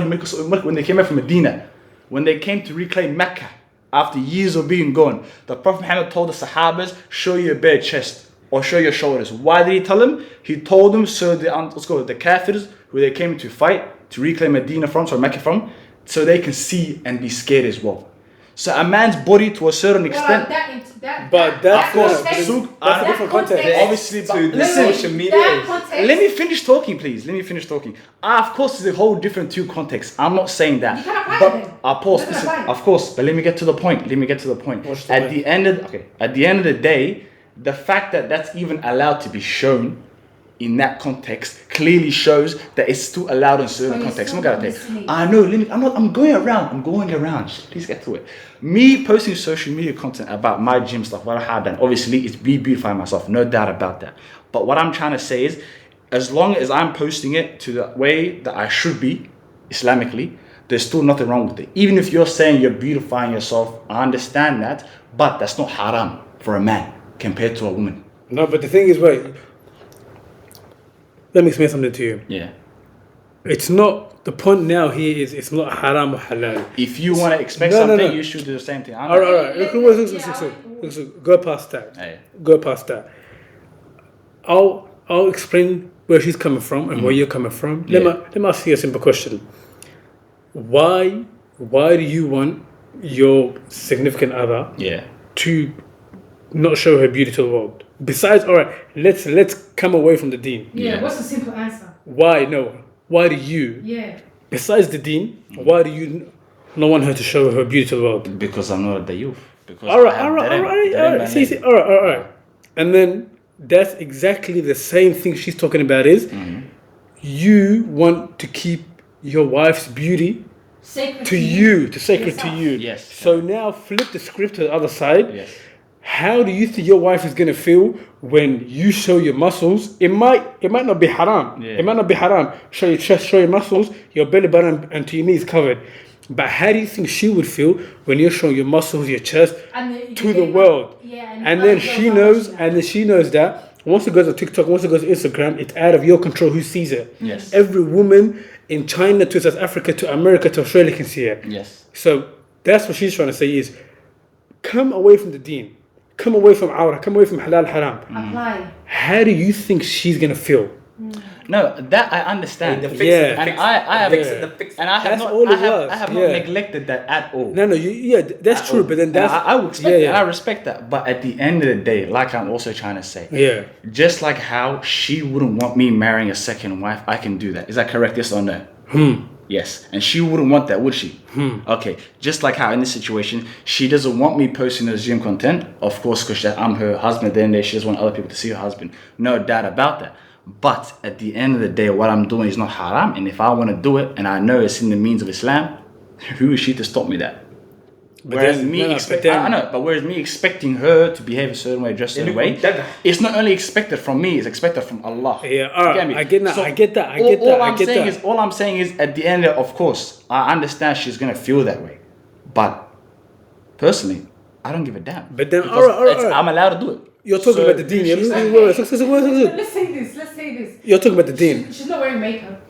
when they came out from Medina, when they came to reclaim Mecca, after years of being gone, the Prophet Muhammad told the Sahabas, show your bare chest or show your shoulders. Why did he tell them? He told them so the Kafirs, who they came to fight, to reclaim Medina from, or Mecca from, so they can see and be scared as well. So a man's body to a certain extent, but that's a different context. Obviously, to the social media. Let me finish talking, please. Let me finish talking. Of course, it's a whole different two contexts. I'm not saying that. You can apply but it. Of course. But let me get to the point. At the end of the day, the fact that that's even allowed to be shown in that context clearly shows that it's still allowed in certain contexts. I know. I'm going around. Please get to it. Me posting social media content about my gym stuff, what I have done, obviously it's me beautifying myself, no doubt about that. But what I'm trying to say is, as long as I'm posting it to the way that I should be, Islamically, there's still nothing wrong with it. Even if you're saying you're beautifying yourself, I understand that, but that's not haram for a man compared to a woman. No, but the thing is, wait. Let me explain something to you. Yeah. It's not, the point now here is it's not haram or halal. If you want to expect something, you should do the same thing. All right. Look, go past that. Hey. Go past that. I'll explain where she's coming from and where you're coming from. Let me ask you a simple question. Why do you want your significant other to not show her beauty to the world? Besides, all right, let's come away from the deen. Yeah, what's the simple answer? Why do you? Yeah. Besides the deen, why do you not want her to show her beauty to the world? Because I'm not the youth. All right. See, all right. And then that's exactly the same thing she's talking about is you want to keep your wife's beauty sacred to you, sacred to you. Yes. So now flip the script to the other side. Yes. How do you think your wife is gonna feel when you show your muscles? It might not be haram. Yeah. It might not be haram. Show your chest, show your muscles, your belly button and to your knees covered. But how do you think she would feel when you're showing your muscles, your chest to the world? Yeah. And then she knows that once it goes to TikTok, once it goes to Instagram, it's out of your control who sees it. Yes. Every woman in China to South Africa to America to Australia can see it. Yes. So that's what she's trying to say is come away from the deen. Come away from aura, come away from halal haram. Apply. How do you think she's gonna feel? No, that I understand. I have not neglected that at all. No, that's true. But then that's I would expect that. I respect that. But at the end of the day, like I'm also trying to say, just like how she wouldn't want me marrying a second wife, I can do that. Is that correct? Yes or no? Yes, and she wouldn't want that, would she? Okay, just like how in this situation, she doesn't want me posting her gym content, of course, because I'm her husband, then she doesn't want other people to see her husband. No doubt about that. But at the end of the day, what I'm doing is not haram. And if I want to do it and I know it's in the means of Islam, who is she to stop me that? Whereas whereas me expecting her to behave a certain way, dress a certain way, it's not only expected from me, it's expected from Allah. Yeah, alright, I get that. So I get that. All I'm saying is, at the end, of course, I understand she's gonna feel that way, but personally, I don't give a damn. But then, alright. I'm allowed to do it. You're talking about the deen. Let's say this. You're talking about the deen. She's not wearing makeup.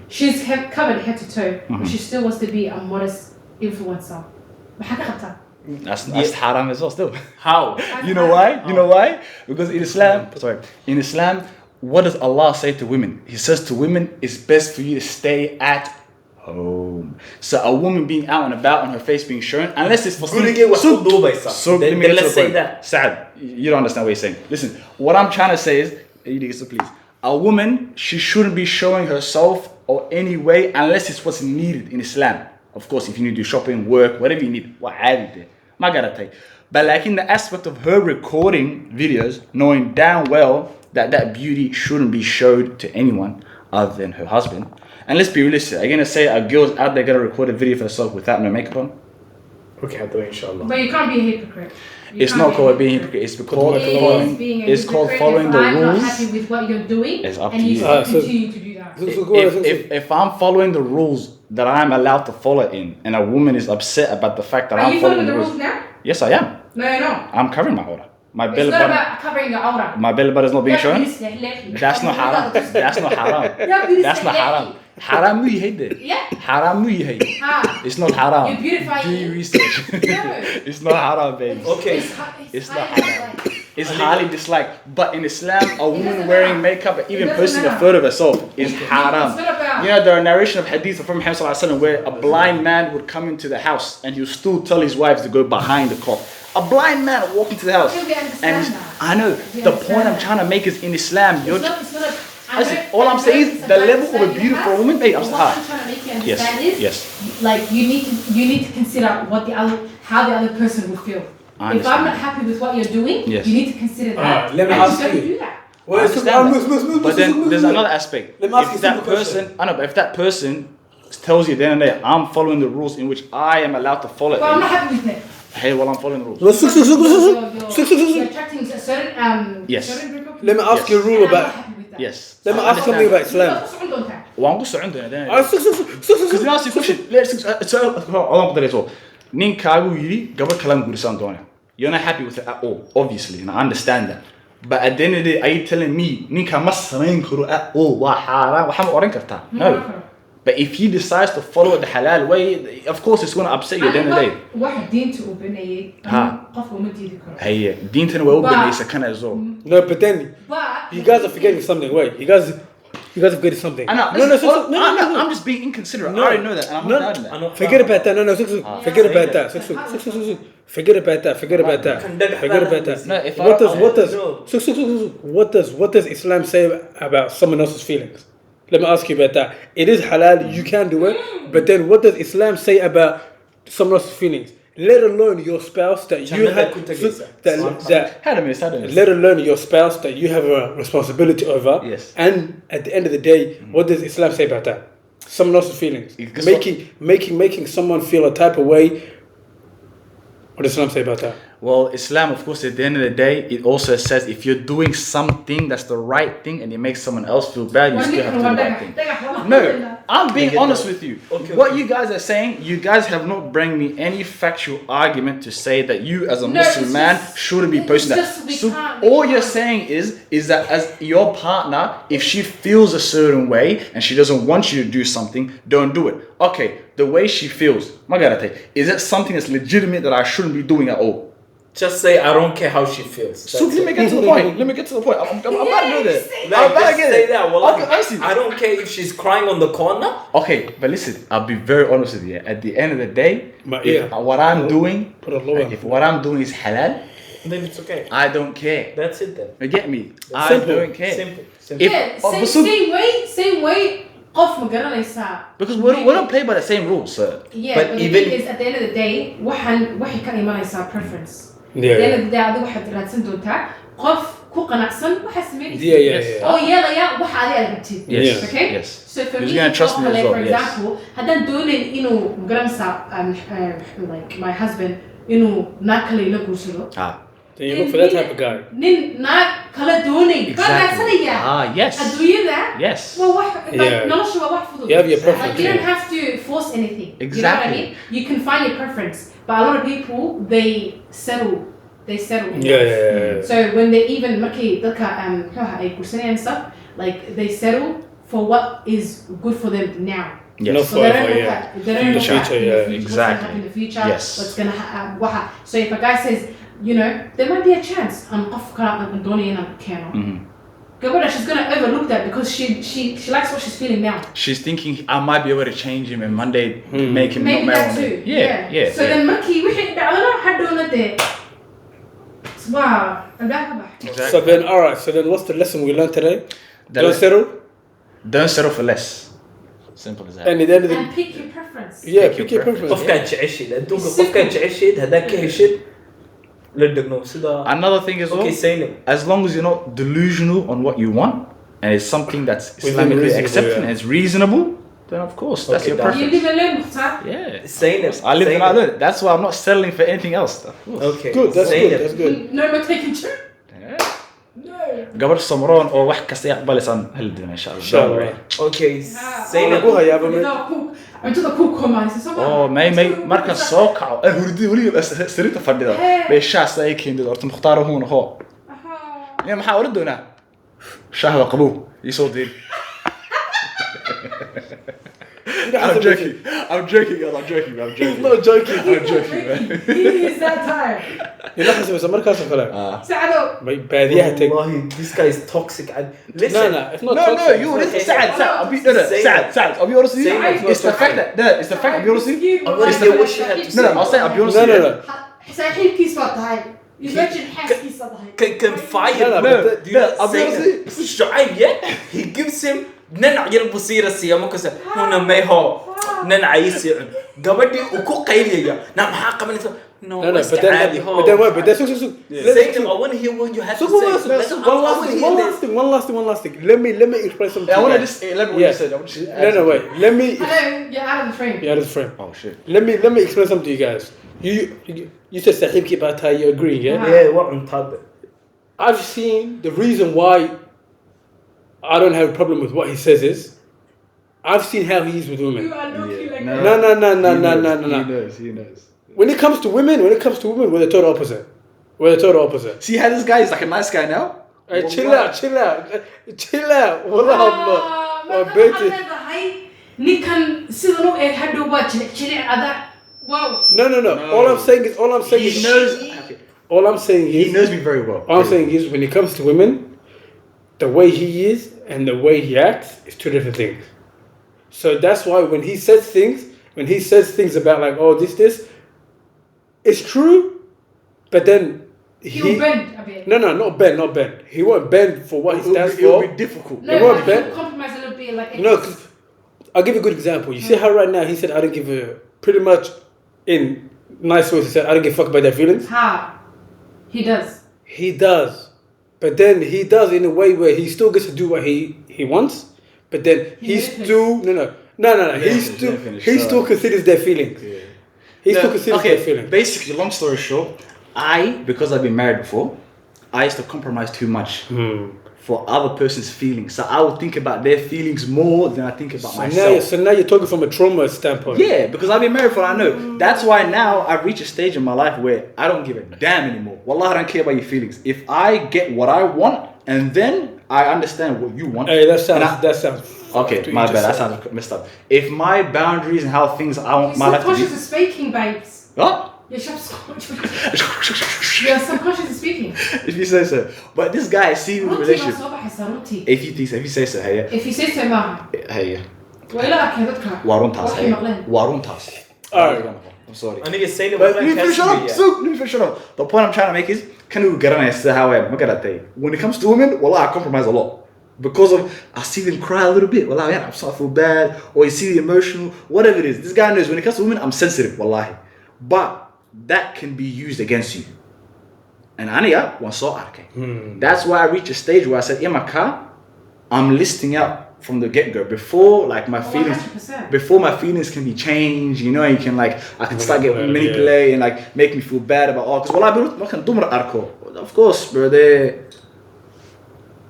She's covered head to toe, but she still wants to be a modest influencer. That's haram as well still. How? You know why? Because in Islam, what does Allah say to women? He says to women, it's best for you to stay at home. So a woman being out and about and her face being shown, unless it's for let's say that. Saad, you don't understand what he's saying. Listen, what I'm trying to say is, please, a woman, she shouldn't be showing herself or any way unless it's what's needed in Islam. Of course, if you need to do shopping, work, whatever you need, but like in the aspect of her recording videos, knowing damn well that beauty shouldn't be showed to anyone other than her husband. And let's be realistic. I'm gonna say a girl's out there gonna record a video for herself without no makeup on. Okay, I'll do it, inshallah. But you can't be a hypocrite. It's not called being a hypocrite. It's called following the rules. I'm not happy with what you're doing, it's up and to you you. continue to do that. If I'm following the rules that I'm allowed to follow in, and a woman is upset about the fact that I'm following the rules now? Yes, I am. No, you're not. I'm covering my aura. My belly It's not button. about covering your aura. My belly button is not being shown. That's not haram. That's not haram. That's not haram. Haram mu yahay de. Yeah. Haram mu yahay. It's not haram. You beautify Do your research. No. It's not haram, baby. Okay. It's not haram. It's highly disliked. But in Islam, a woman wearing makeup, or even posting a photo of herself, is haram. It's not about. You know, there are narration of hadith from Muhammad sallallahu alaihi wasallam where a blind man would come into the house and he would still tell his wives to go behind the cloth. A blind man would walk into the house. And I know. The point I'm trying to make is in Islam, you're all I'm saying is the level of a beautiful woman. Hey, I'm what I'm trying to make you understand yes. like you need to consider how the other person will feel. If I'm not happy with what you're doing, you need to consider that. Let me ask you. Do that. But then there's another aspect. If that person tells you at the end of the day, I'm following the rules in which I am allowed to follow. But I'm not happy with it. Hey, well, I'm following the rules. You're attracting a certain certain group of people. Let me ask you a rule about. Yes. Let me ask something about Islam. Because you ask the question, ninkaagu yiri gabadh kale aan guursan doonaa. You're not happy with it at all, obviously, and I understand that. But at the end of the day, are you telling me ninka ma samayn karo at all? Waa xaaraan, waxa ma oran kartaa? No. But if he decides to follow the halal way, of course it's going to upset you at the end of the day. Waxa diinta u baneeyay qof uma diidi karo. Hey, diintana way u baneeyay kana as well. No, but then you guys are forgetting something. Wait, you guys are forgetting something. No, I'm just being inconsiderate. I already know that, and I'm not doing that. Forget about that. No. Forget about that. Forget about that. No, what does Islam say about someone else's feelings? Let me ask you about that. It is halal, you can do it, but then what does Islam say about someone else's feelings? Let alone your spouse that you have let alone your spouse that you have a responsibility over. Yes. And at the end of the day, what does Islam say about that? Someone else's feelings. Making someone feel a type of way. What does Islam say about that? Well, Islam, of course, at the end of the day, it also says if you're doing something that's the right thing and it makes someone else feel bad, you still have to do the right thing. No, I'm being honest with you. What you guys are saying, you guys have not bring me any factual argument to say that you as a Muslim man shouldn't be posting that. So all you're saying is that as your partner, if she feels a certain way and she doesn't want you to do something, don't do it. Okay, the way she feels, is it something that's legitimate that I shouldn't be doing at all? Just say I don't care how she feels. So let me get to the point. I'm about to do this. I'm about to get it. Well, I don't care if she's crying on the corner. Okay, but listen, I'll be very honest with you. At the end of the day, if what I'm doing is halal, then it's okay. I don't care. That's it then. You get me? I don't care. Simple. Same way. Because we don't play by the same rules, sir. Yeah, but the thing is, at the end of the day, waxay ka imanaysaa preference. At the end of the day, adigu waxaad raadsan doontaa qof ku qanacsan waxa sameynaysa Yeah. oo yeelaya waxa adiga aad rabtid Yes. okay Yes. so for He's me gonna trust me as well, for yes. example haddaan doonayn inuu magaranaysa like my husband inuu naag kale ila guursado Then you look for that type of guy. nin naag kala doonayn Exactly. Yes. adduunyada Yes. waa wax Yeah. nolosha waa wax fudud You have your preference, like, you don't yeah. have to force anything Exactly. you know what I mean you can find your preference but a lot of people they settle Yeah. so when they even markay dadka ay guursanayaan and stuff like they settle for what is good for them now Yes. Not so they don't forever, look yeah. at they don't In the look at future, in the yeah, future, what's exactly. gonna happen in the future Yes. what's gonna happen so if a guy says you know there might be a chance qofka aan doonayna keeno Gabadha, she's gonna overlook that because she likes what she's feeling now. She's thinking I might be able to change him and Monday make him Maybe not that marry too. me. Yeah. So then markii wixii dhacdana hadhowna dee wow, albaabka bax. Exactly. So then, all right. So then, what's the lesson we learned today? Don't settle. Don't settle for less. Simple as that. And at the end of the And pick your preference. yeah, pick your preference. qofkaan jeceshid adduunka qofkaan jeceshid haddaad ka heshid la dhegno sida Another thing as well, okay saying as long as you're not delusional on what you want and it's something that's Within Islamically reasonable, accepted yeah. and it's reasonable, then of course that's Okay, your that- You preference. live and learn, Mukhtar. Yeah. saying it I live and I learn. That's why I'm not settling for anything else. Of course. okay Good. That's saying good. it. That's good. No more taking trip. Yeah. Gabar samroon oo wax kasta aqbalaysan hal din insha Allah. Don't worry. okay saying it Ku hayaa ba Cuntada ku komaysa soo Oh, may marka soo kaco hurdi waliba sariirta fadhida bay shaas ay keenid horta mukhtaar huuna ho. Ina maxaa oran doonaa? Shahwa qabow isoo diin. I'm joking. I'm joking. He's not joking. I'm joking, man. He is that tired. Ila xasabeysa markaas oo kale. Saado. May baadiyaha tag. wallahi this guy is toxic and No, listen no, it's not No, toxic. you listen. Sad. I'll be sad. I'll be honest with you. Say it. It's the fact that it's the fact. I'll be honest with you. I want to hear what she had to say. No, I'll say. I'll be honest No, with you. no. Saaxiibkiis waa tahay. Imagine xaaskiisa tahay. can fire No, but but do you not I'll be say honest that? with you. Shuaib yeah he gives him nanac yar busiira siya markaas huna meeho nanac ay siicun gabadhii uu ku qaylaya na maxaa qabanaysa no No, no, iska but then, caadi ho but then, wait, but then, so. say them I want to hear what you have to say One last thing. Let me explain something. I want to to you just let me Yeah. just say. I want to just No, wait. Let me. Hello, you're out of the frame. Yeah, that's frame. Oh shit. Let me explain something to you guys. You said sahibki bata. You agree? Yeah. yeah what on top I've seen the reason why I don't have a problem with what he says is I've seen how he is with women. You are looking like No. He knows. When it comes to women, we're the total opposite. See how this guy is like a nice guy now? Hey, chill out. Wallah Allah. ma baby. leedahay ninkan sidan u eeg hadhow waa jilic adag wow No. All I'm saying is He knows. Okay. all I'm saying He is knows me very well. all I'm saying is when it comes to women, the way he is and the way he acts is two different things. So that's why when he says things about like, oh, this, it's true, but then he'll bend a bit No, not bend. He won't bend for what he stands It will for. be difficult. no It won't but he'll bend. compromise a little bit like No, 'cause I'll give you a good example. You see how right now he said I don't give a pretty much in nice words. He said I don't give a fuck about their feelings. ha he does He does, but then he does in a way where he still gets to do what he wants. But then he's He still no. He still considers their feelings. He still considers their feelings. Basically, long story short, because I've been married before, I used to compromise too much for other person's feelings. So I would think about their feelings more than I think about myself. So now you're talking from a trauma standpoint. Yeah, because I've been married for I know. That's why now I've reached a stage in my life where I don't give a damn anymore. Wallah, I don't care about your feelings. If I get what I want and then I understand what you want. Hey, that sounds. Okay, what my you bad. just That said. sounds messed up. If my boundaries and how things I want your my life to subconscious be. is speaking babes What? your subconscious is speaking If you say so. But this guy, see the runtii baa relationship. soo baxaysa runtii If you say so, hey, if you say so maaha hey, waa ila arkay dadka Waruntas, waxay maqleen Waruntas. Alright. I'm sorry. I think it's saying But let me finish it up. So, let me finish it up. The point I'm trying to make is, can you get on how I look at that? When it comes to women, well, I compromise a lot. Because of, I see them cry a little bit. Well, I'm starting to feel bad. Or you see the emotional, whatever it is. This guy knows when it comes to women, I'm sensitive, wallahi. But that can be used against you. And aniga was so arcane. That's why I reached a stage where I said, in my car, I'm listing out from the get-go before like my feelings 100%. before my feelings can be changed, you know, you can like I can start getting manipulated and like make me feel bad about all because of course bro they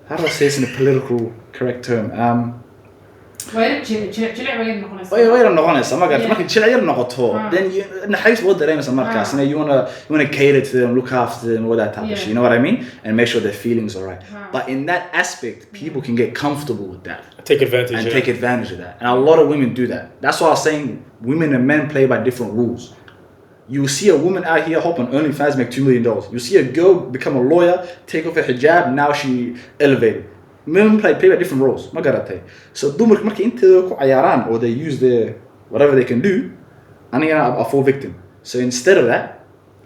how do I say this in a political correct term وين جلع وين نقول وين نقونaysa ma garta markii jilciyar noqoto then you naxariis wada dareemaysa markaas you want to cater to them, look after them, all that type of shit, you know what I mean, and make sure their feelings are right. But in that aspect people can get comfortable with that, take advantage of that, and a lot of women do that. That's why I was saying women and men play by different rules. You will see a woman out here hop on OnlyFans make $2 million. You see a girl become a lawyer, take off her hijab, now she elevated. Men play by different roles. Ma garatay. So dumarka markay inta ku ciyaraan or they use their whatever they can do, aniga I fall victim. So instead of that,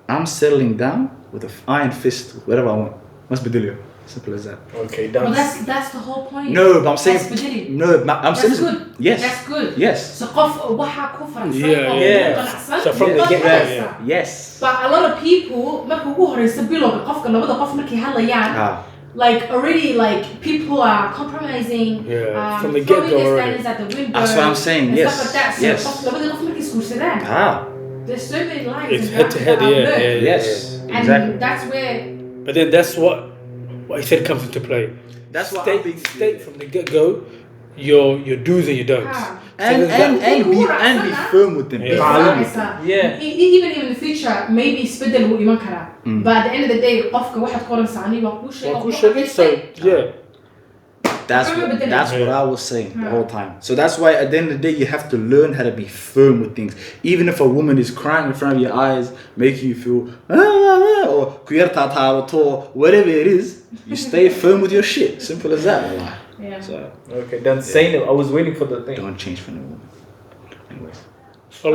I'm settling down with an iron fist, whatever I want. Must be deal. Simple as that. Okay, done. Well, that's the whole point. No, but I'm saying I'm saying good. Yes. That's good. Yes. So waxa ku farxsan. So from the get Yes. But a lot of people marka ugu horeysa bilowga qofka labada qof markay hadlayaan like already like people are compromising from the get-go already. At the window, that's what I'm saying. Yes. Stuff like that. So yes. There's so many lines. It's head to head, Yes. And exactly. that's where. But then that's what he said comes into play. That's what state from the get-go. Your do's and your don'ts. And be firm with them. Even in the future, maybe spindle who iman kara. But at the end of the day, qofka waxaad qoranaysaa aniga waan ku sheegay. So yeah. That's what I was saying the whole time. So that's why at the end of the day you have to learn how to be firm with things. Even if a woman is crying in front of your eyes, making you feel or whatever it is, you stay firm with your shit. Simple as that. Yeah. So okay, then saying it, I was waiting for the thing. Don't change for no woman. Anyways. I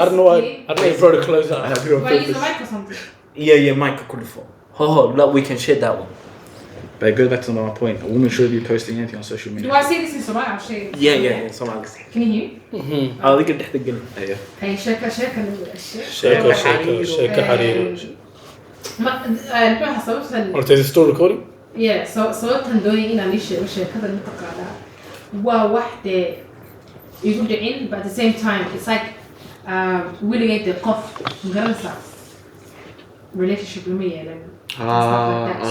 don't know if bro to close that. Why use the mic or something? Yeah, mic could fall. No, we can share that one. But it goes back to my point. A woman should be posting anything on social media. Do I say this in Somali? I'll share it. Yeah, Somali. Can you hear? I'll look at the thing. Yeah. Hey, shaka Hariri. Or there's a still recording? Yeah, so sababtan doonay inaan sheekada mid taqaana waa wax de igu dhicin, but at the same time it's like willing the qof garanaysa relationship lama yeelan.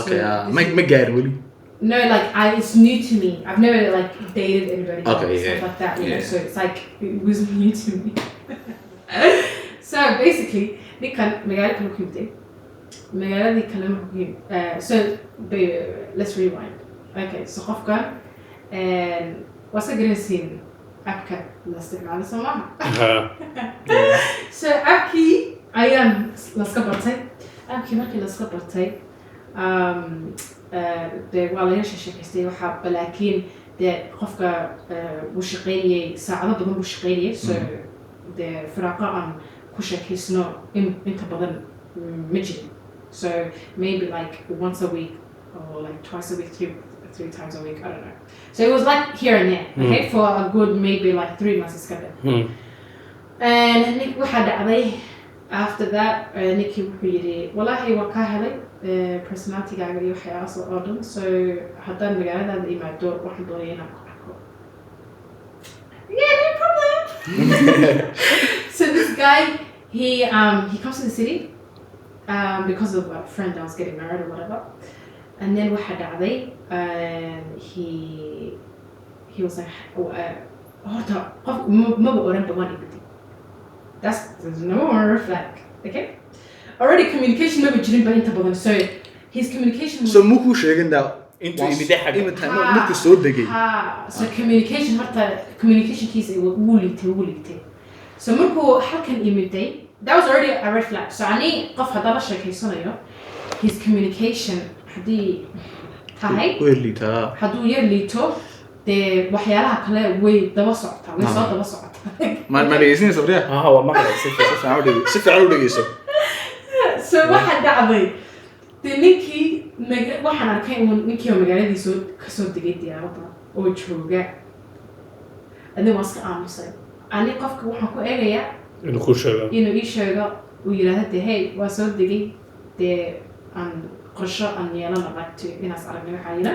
Okay. Make gaar wali. No, like it's new to me. I've never like dated anybody stuff like that, you know. So it's like it was new to me. So basically, ninkan magaalada kala kumtay. magaaladii kale muhiim so let's rewind. Okay, so qofka wasa garanaysiin appka la isticmaalo Soomaaliya. So appkii ayaan la iska bartay. Appkii markii la iska bartay de waa la sheekaystay waxa laakiin de qofka uu shaqeeyay saacado badan uu shaqeeyay so de firaaqo aan ku sheekaysno inta badan ma jirin. So maybe like once a week or like twice a week, three times a week, I don't know. So it was like here and there, okay, for a good maybe like 3 months. And Nick had after that, Nicky really, wallahi wa ka helay personality gaaga iyo waxyaalahaas oo dhan. So haddaan magaalada imaado waxaan doonaya inaan ku arko. Yeah, no problem. So this guy, he comes to the city. Because of a friend that was getting married or whatever, and then we had Adi, and he was like, there's no more flag, okay? Already communication maybe didn't buy into so his communication was so muku sheegin that into muku soo degay so communication keys wuu liitay so markuu halkan imiday. That was already a red flag. So ani qof hada la sheekaysanayo his communication hadii tahay haduu yar liito de waxyaalaha kale way daba socotaa way soo daba socotaa ma dhageysin sabriya waa maqlay si fiican u dhageyso. So waxa dhacday de ninkii waxaan arkay ninkii magaaladiisa ka soo degay diyaaradda oo jooga adna waska aamusay ani qofka waxaan ku eegayaa inuu ii sheego uu yiraahdo hey waa soo degay de aan qorsho aan yeelana rabto inaas aragna waxayna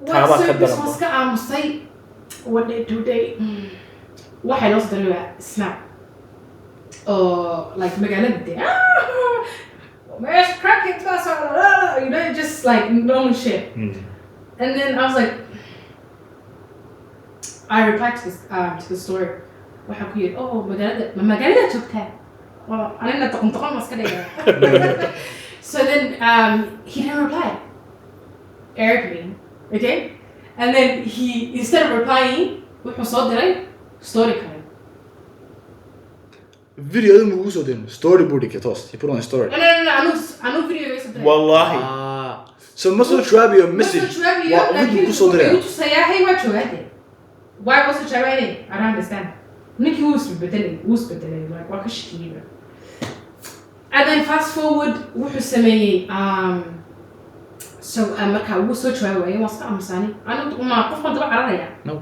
Taaba ka daran. Waa iska aamusay one day today waxay noo soo snap like magaalada Where's cracking class? You know, just like normal shit. And then I was like, I replied to the story. What happened here? Oh, Magala took that. Well, I didn't know. So then he didn't reply. Eric me, okay? And then he instead of replying, what was story coming. Video of the so then storyboard it toast. You put on a story. No. I know video is there. Wallahi. So must not try your message. What would you say? Hey, what you had? Why was it trying? I don't understand. Nikki was better, like what she even. And then fast forward, what was saying? So America was so try was Amsani. I don't know. No.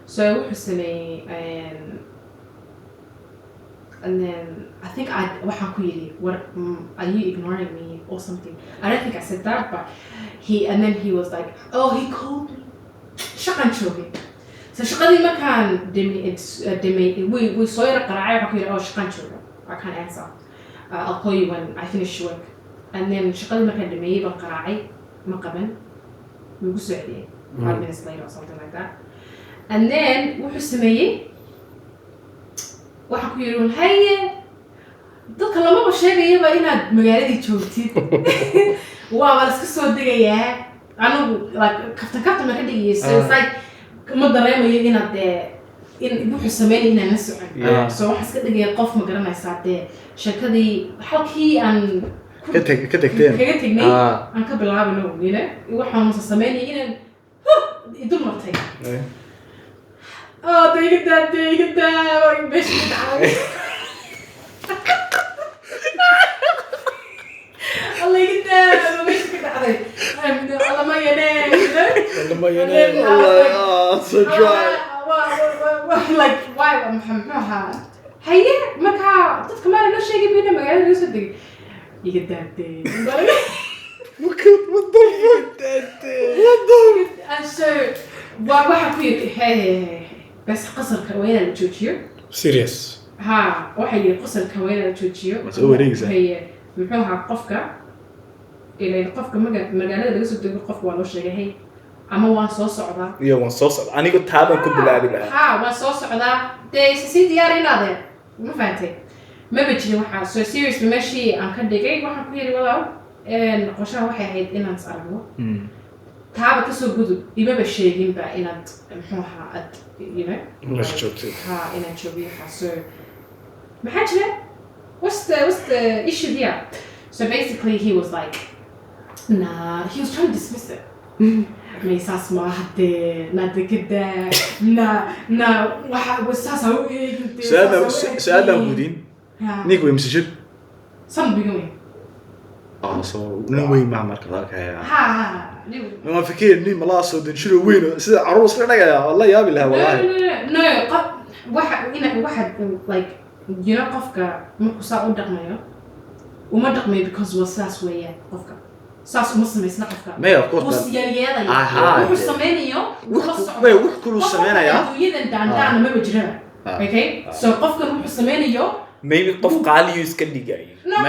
So what was saying and then I think what are you ignoring me or something? I don't think I said that, but he was like, oh, he called me. Shakan chogi. So shakali makan demi we saw it oh shakan chogi. I can't answer. I'll call you when I finish work. And then shakali makan demi ban qarai maqaban. We go 5 minutes later or something like that. And then what was sameeyay? waxaan ku yiri haye dadka lama sheegayaba inaad magaaladii joogtid waa wala iska soo degayaa anigu like kaftan ma ka dhigayso it's like ma dareemayo inaad in wuxuu sameeyay inaan la socon so waxaan iska dhigay qof ma garanaysaa shakadii halkii aan ka tagnay aan ka bilaabno waxaan sameeyay inaan idul martay Oh, take it down, bitch, I'll lay it down, I'm oh, so dry. Like, why? Hey, Maka, just come on, no shaking me, I'm going to do something. You get that day. What the fuck? And so, what happened? Hey. بس قصر كوينة الجوجيو. Serious. ها وحي قصر كوينة الجوجيو. هي بيحوها قفكة. إلى قفكة مجالة درس تقول قفكة ولا شيء هي. أما وان صوص عذا. يا وان صوص. أنا قلت هذا كنت بلعب له. ها وان صوص عذا. ده سيد دياري نادر. ما فهمتي. ما بتجي واحد. So serious بمشي عن كده جاي واحد كبير ولا. نقاشة واحد هيد إن نسأله. تعب كسر جدود يبقى بالشيء بقى إن محوها you know ها إن تشوفيها so ما حاجة what's the issue there so basically he was like nah he was trying to dismiss it ما يساس ما حتى نادي كده نا واحد وساس هو إيه سأدا مودين نيجو يمسجد some بيقومين so نوي مع مركزك ها ما فكر إني ملاص ودين شنو وينه سيد عروس كنا يا والله يا بالله والله واحد like you know قفكة مقصا قدامي وما دقمي because وساس وياه قفكة ساس ومصمم يسنا قفكة ما of course وس يا وسمينيو وكل سمينا يا ويدن دان ما بجرا okay so قفكة وسمينيو maybe قف قالي يسكني جاي ما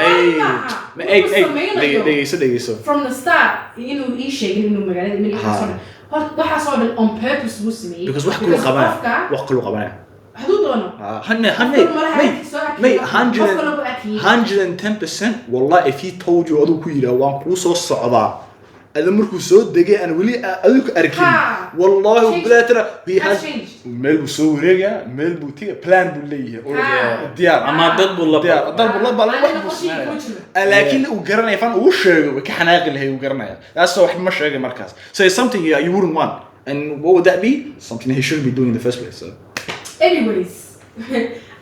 دقيقة from the start إنه إيش شيء إنه مجال من يحصل وحصل on purpose مسمي because وحكلوا قبنا حدودنا مي 110% والله if he told you أدو كويرة وانكو صو الصعداء هذا مركو صوت دقيقة أنا ولي أدوك أركين والله وبلا ترى he has ملبو سوريا ملبو تي plan بوليه ديار أما ضرب الله بالله لكن وقرنا يفهم وش وكحناقل هي وقرنا that's so واحد مش راجع مركز so it's something you wouldn't want and what would that be something he shouldn't be doing in the first place so anyways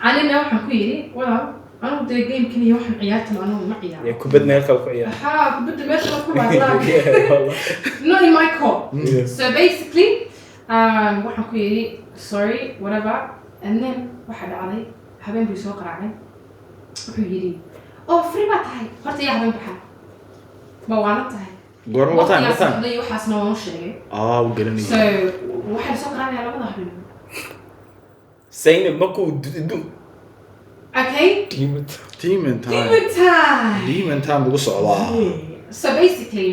أنا نوع حكيري ولا أنا بدي جيم كني يوحنا عيالتنا أنا ما عيال. يا كبدنا يركب عيال. ها كبدنا ما يركب عيال. Not in my call. So basically, واحد كويري sorry whatever and then واحد علي حبين بيسوق علي. كويري oo free baa tahay horta yaa habeen baxaa ma waana tahay goorma wataan hadii waxaasna waan sheegay u garanay so waxaan soo qaraanaya labada habeen Zainab maku okay demon time lagu socdaa so basically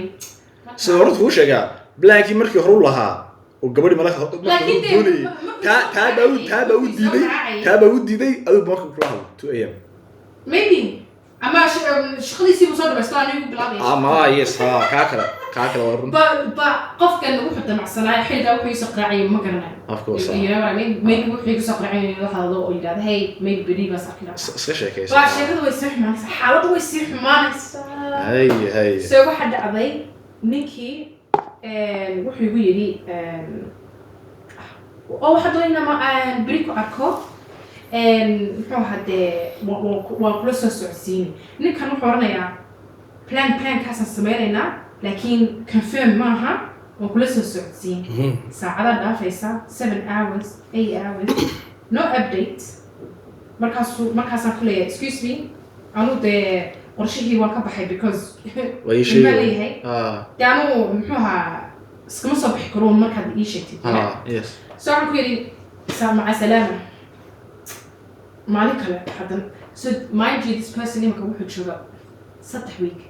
so horta uu sheegaa blacky markii hore u lahaa oo gabadhi malaka taaba u diiday aduu marka ku lahaa 2 am maybe ama shaqadiisii uu soo dhameystay anigu bilaabay ama yes ha ka kala warun ba qofkan wuxuu damacsanaa xilliga wuxuu soo qraacay ma garanayo of course you know what I mean maybe wuxuu soo qraacay inuu hadlo oo yiraahdo hey maybe believe us akila iska sheekaysa waa sheekadu way sii xumaanaysaa xaaladdu way sii xumaanaysaa hay so waxa dhacday ninkii wuxuu igu yiri oo waxa doonayna ma brico arko muxuu hadee waa kula soo socodsiin ninkan wuxuu oranayaa plan kaas sameeynaa laakiin confirm maaha oo kula soo socodsiin saacada dhaafaysa 7 hours 8 hours no update markaasaan ku leeyahay excuse me anu dee qorshihii waan ka baxay because way sheegay yaanu muxuu ahaa iskama soo bixi karo markaad ii sheegtid yes so aan ku yiri maca salaama maalin kale hadan so mind you this person imaka wuxuu joogaa 3 week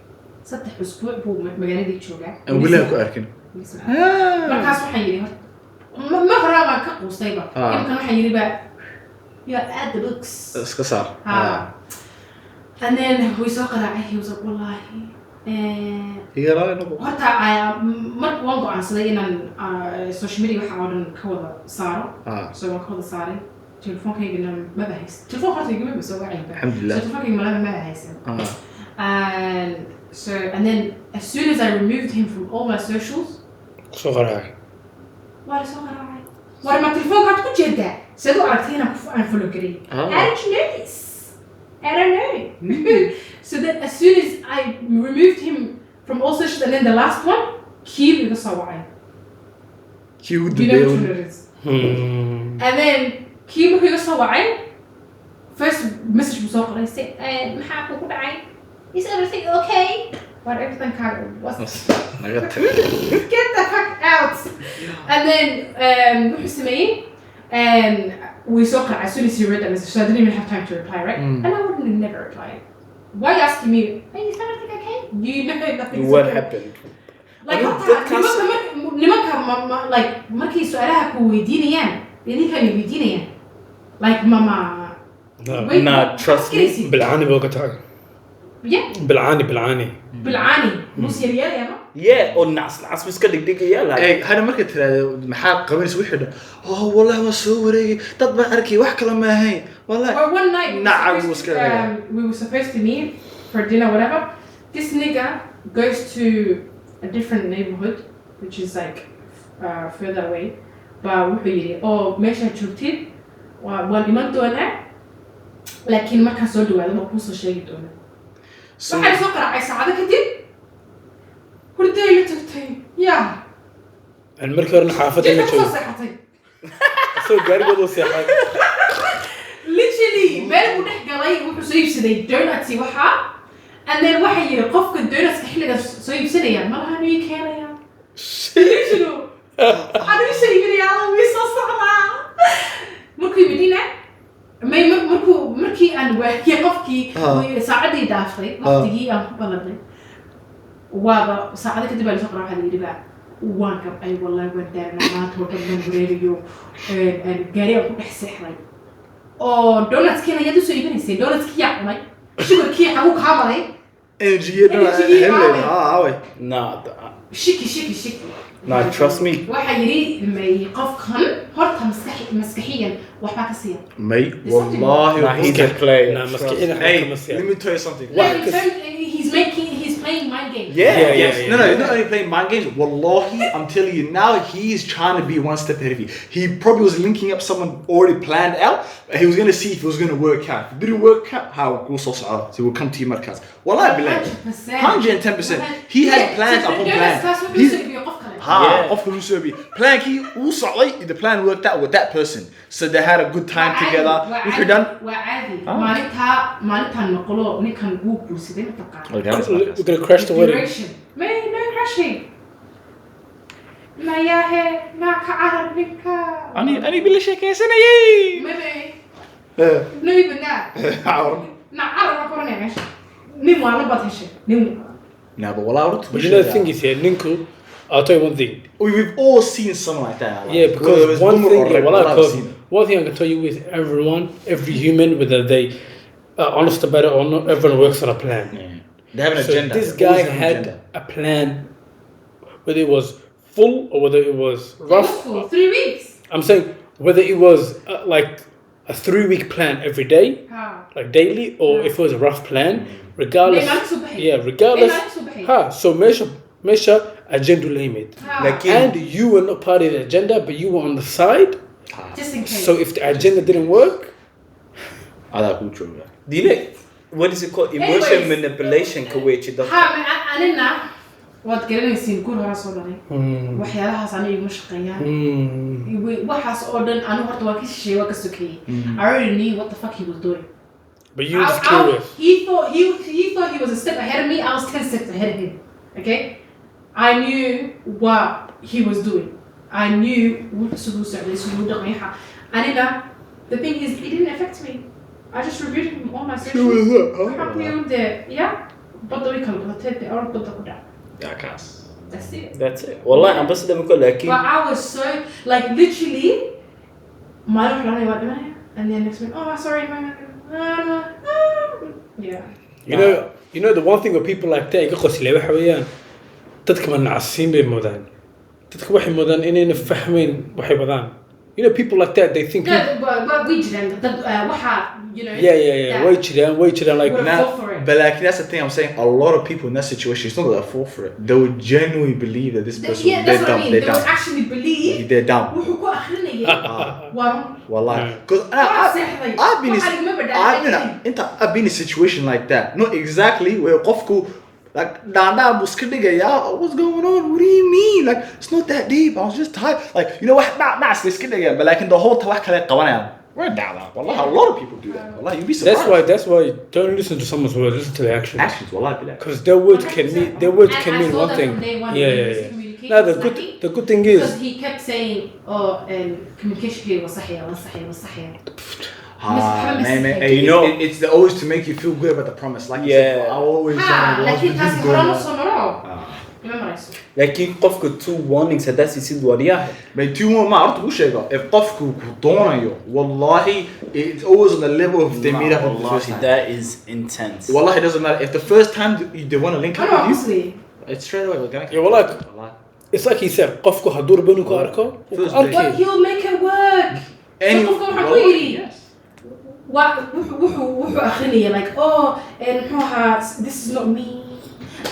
3 usbuuc buu magaaladii joogaa aan weli ku arkin markaas waxaan yiri ma hore ma ka quustayba imkan waxaan yiri ba you add the books iska saar and then we saw qaraacay he was like wallahi horta marka waan go'aansaday inaan social media waxa oo dhan ka wada saaro so waan ka wada saaray telefoonkaygana ma bahaysan telefoon horta igama soo wacay alxamdulillah telefoonkaygana ma bahaysan and so and then as soon as I removed him from all my socials soo qaraacay waa soo qaraacay war ma telefoonkaad ku jeedaa sidoo aragtayna ku follow garay I don't know so that as soon as I removed him from all socials and then the last one he was so why and then كيف هو يصوّعين first message was all I said محاكو كل عين is everything okay but everything was get the fuck out and then وحسمين we saw as soon as he read that message so I didn't even have time to reply right and I would never reply why are you asking me hey is everything okay you know nothing what happened like nimanka like markii su'aalaha ku weydiinayaan idinka weydiinayaan like mama nah trust me بالعاني بوقتها بالعاني نص يا ما yeah oo nacas miska dhigdhigaya like hada marka tiraado maxaa qabanaysa wixii dhan wallahi waa soo wareegay dad baan arkay wax kala ma ahayn wallahi one night we were supposed to meet for dinner whatever this nigga goes to a different neighborhood which is like further away but wuxuu yiri meesha joogtid waan iman doonaa laakiin markaan soo dhawaado ma ku soo sheegi doonaa waxay soo qaraacay saacada kadib hurday la tagtay markii hore xaafadda la joogay soo gaarigooda seexay literally meel uu dhex galay wuxuu soo iibsaday donuts waxa and then waxa yiri qofka donuts xilliga soo iibsanaya ma laha inuu keenaya literally أنا إيش يبيني على ويسوس على مركي مدينة مركي أنا وهي قفكي ساعدني دافتي وقتي أنا بلدني وهذا ساعدك تبى لتقرأ هذه الربع وانكب أي والله ودارنا ما توقف من بريريو قاري أقول إحسحري دونتس كنا يدوسوا يبيني سين دونتس كي يعمل شو كي حقوق عملي شيكي nah trust me وحيري لما يقفكن هرتها مسكحيا وحبا كسير مي والله he's a player مسكحيا hey let me tell you something he's playing mind games no he's not only playing mind games wallahi I'm telling you now he's trying to be one step ahead of you he probably was linking up someone already planned out he was going to see if it was going to work out if it didn't work out how he will come to your markaz wallahi billah 110% he has plans upon plans Yeah. Of course, plan key. Also, the plan worked out with that person, so they had a good time together. If you're done, مالتها نقولوا نكان بوك وسيدنا تقع. We're gonna crash the wedding. No crashing. ما ياه ما كعرب نكا. أنا بلا شيء كيسنا يي. ماذا؟ نبي بنا. نعرف أقولنا إيش. نمو على بطيشة. نمو. No, but well, But you know the thing is here, Ninku, I'll tell you one thing. We've all seen something like that. Like, Yeah, because one thing, one thing I can tell you with everyone, every human, whether they are honest about it or not, everyone works on a plan. Yeah. They have an So agenda. this guy had a plan, whether it was full or whether it was rough. 3 weeks. I'm saying whether it was like a 3-week plan every day, like daily, or if it was a rough plan, regardless. Regardless. So measure agenda limit. And you were not part of the agenda, but you were on the side. Just in case. So if the agenda didn't work, Do you know what is it called? Emotion manipulation. أنا واد قرنيسين كل هذا صورني. وحيالها صاني مشقية. وحاس أردن أنا هرت واكيس شيء واكسوكي. I already knew what the fuck he was doing. but you was curious. He thought he was a step ahead of me. I was 10 steps ahead of him. Okay, I knew what he was doing. I knew what to do. And the thing is, it didn't affect me. I just reviewed him all my sessions. Yeah, but we can protect the art of the That's it. That's it. والله I'm بس لما أقول لك. But I was so like literally. ما أروح لاني وادي and then next minute, oh sorry, yeah. You know the one thing with people like that يقص اللي وحويان تذكر من عصين بمودان تذكر واحد مودان إننا فهمين واحد مودان. You know people like that they think. No, but we didn't. You know. Yeah. Wait, like now. But like that's the thing I'm saying. A lot of people in that situation, it's not that they fall for it. They would genuinely believe that this person. Yeah, that's what I mean. They would actually believe. They're down. Wallahi. Because I've been in a situation like that. Not exactly where qofku like what's going on? What do you mean? Like it's not that deep. I was just tired. Like you know what? But like in the whole tawakkal we're down. Wallah, a lot of people do that. Wallah, you'd be surprised. That's why don't listen to someone's words. Listen to the actions. Actions, wallah, because their words can mean one thing. Yeah. Now the good thing is because he kept saying, communication here was sahih. You know, it's always to make you feel good about the promise. Like you said, I always لكن قفك two warnings هداس يصير ورياه. But two more ما عرفت وش يقول. If قفك كدونه والله it's always on the level of they meet up on the first time. That is intense. والله it doesn't matter if the first time they want to link up with you. It's straight away. Yeah, والله. It's like he said. قفك هدور بينك وأركو. But he'll make it work. Yes. وحو أخليه like and this is not me.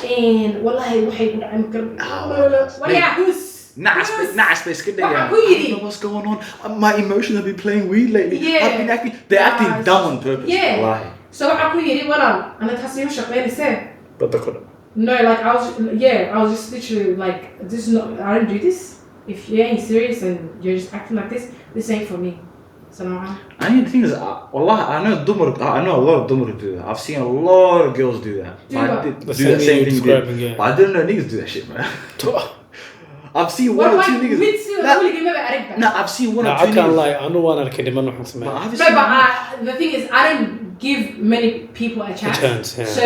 And والله وحي يقول عم كرب ويا هوس نعس بس كده I don't know what's going on. My emotions have been playing weird lately. They're acting dumb on purpose. Yeah. So aku yiri wala أنا تحسيه شغال سه. No, like I was just literally like this is not I don't do this. If you ain't serious and you're just acting like this ain't for me. So I mean the thing is, wallah, I know a lot of dumber do that. I've seen a lot of girls do that. Do that same thing. But I didn't know niggas do that shit, man. I've seen one or two niggas. No, I've seen one or two niggas. I can't lie. I know one kid man but the thing is, I don't give many people a chance. So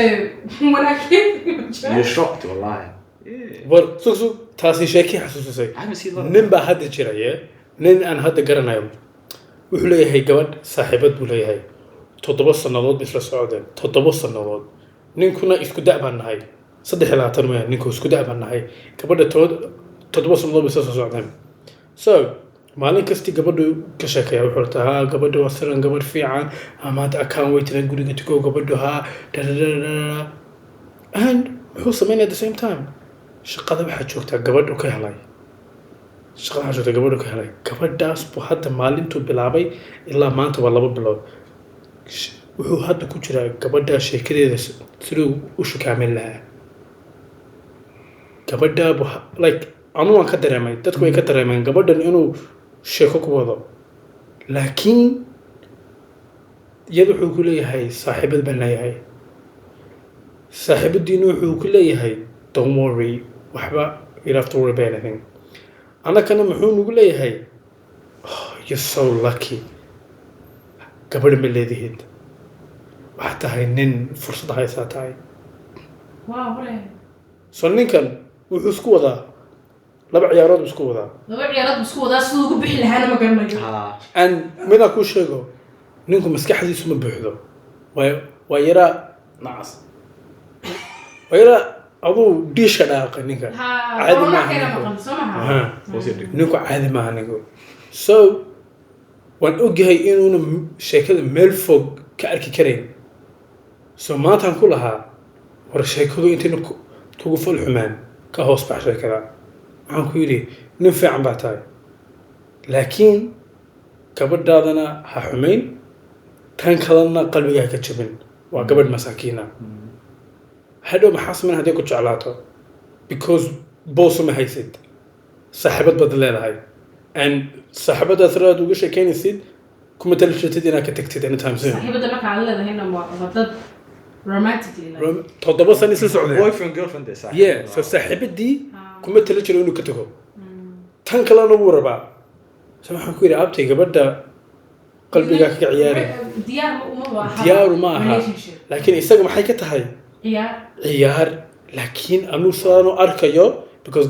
when I give them a chance, you're shocked or lie. Well, so تاسي شيكي حسوس I haven't seen a lot. نبى هذا الشيء نين أنا هذا قرنا يوم وحليه هي قبل صاحبت ولا هي تطبص النضاد مثل السعودة تطبص النضاد نين كنا إسكو دعبا نهاي صدق لا ترمي نين كنا إسكو دعبا نهاي قبل تطبص النضاد مثل السعودة so مالين كستي قبل كشكاية وحرتها قبل وصلنا قبل في عن ما تأكل ويتنا نقول نتكو قبل ها and هو سمعني at the same time شقة واحد شوكتها قبل وكهلاي شغل حاجة قبل كهلاي قبل داس بحد مالين تو بلعبي إلا ما أنت والله ببلو وهو هذا كوجرا قبل داس شيء كذا سلو وش كامل لها قبل دا like anu waan ka dareemay dadku way ka dareemeen gabadhan inuu sheeko ku wado laakiin iyadu wuxuu ku leeyahay saaxiibad baan leeyahay saaxiibadiina wuxuu ku leeyahay don't worry waxba you have to worry about anything annagana muxuu nagu leeyahay you're so lucky gabadha ma leedihid waxaa tahay nin fursad haysaa tahay so ninkan wuxuu isku wadaa laba ciyaarood isku wadaa siduu ugu bixi lahaana ma garanayo and midaan kuu sheego ninku maskaxdiisu ma buuxdo waa yaraa nacas waa yaraa aduu diishka dhaaqay ninka caadi maaha ninku caadi maaha ninku so waan ogyahay inuuna sheekada meel fog ka arki karayn so maantaan ku lahaa war sheekadu intayna kugu fal xumaan ka hoos bax sheekada waxaan ku yidhi nin fiican baa tahay laakiin gabadhaadana ha xumayn tan kalena qalbigaa ka jabin waa gabadh masaakiina hadhow maxaa samayn hadday ku jeclaato because boosu ma haysid saaxiibad baad leedahay and saaxiibadaas raad uga sheekeynaysid kuma talishatid inaad ka tagtid anytime soon saaxiibada marka aad leedahayna waa dad romantically toddoba sano isla socdeen boyfriend girlfriend is yeah so saaxiibadii kuma tali jiro inuu ka tago tan kalena wuu rabaa so waxaan ku yidhi abtay gabadha qalbigaa kaga ciyaari diyaaru ma aha laakiin isaga maxay ka tahay ciyaar laakiin anuu sidaanu arkayo because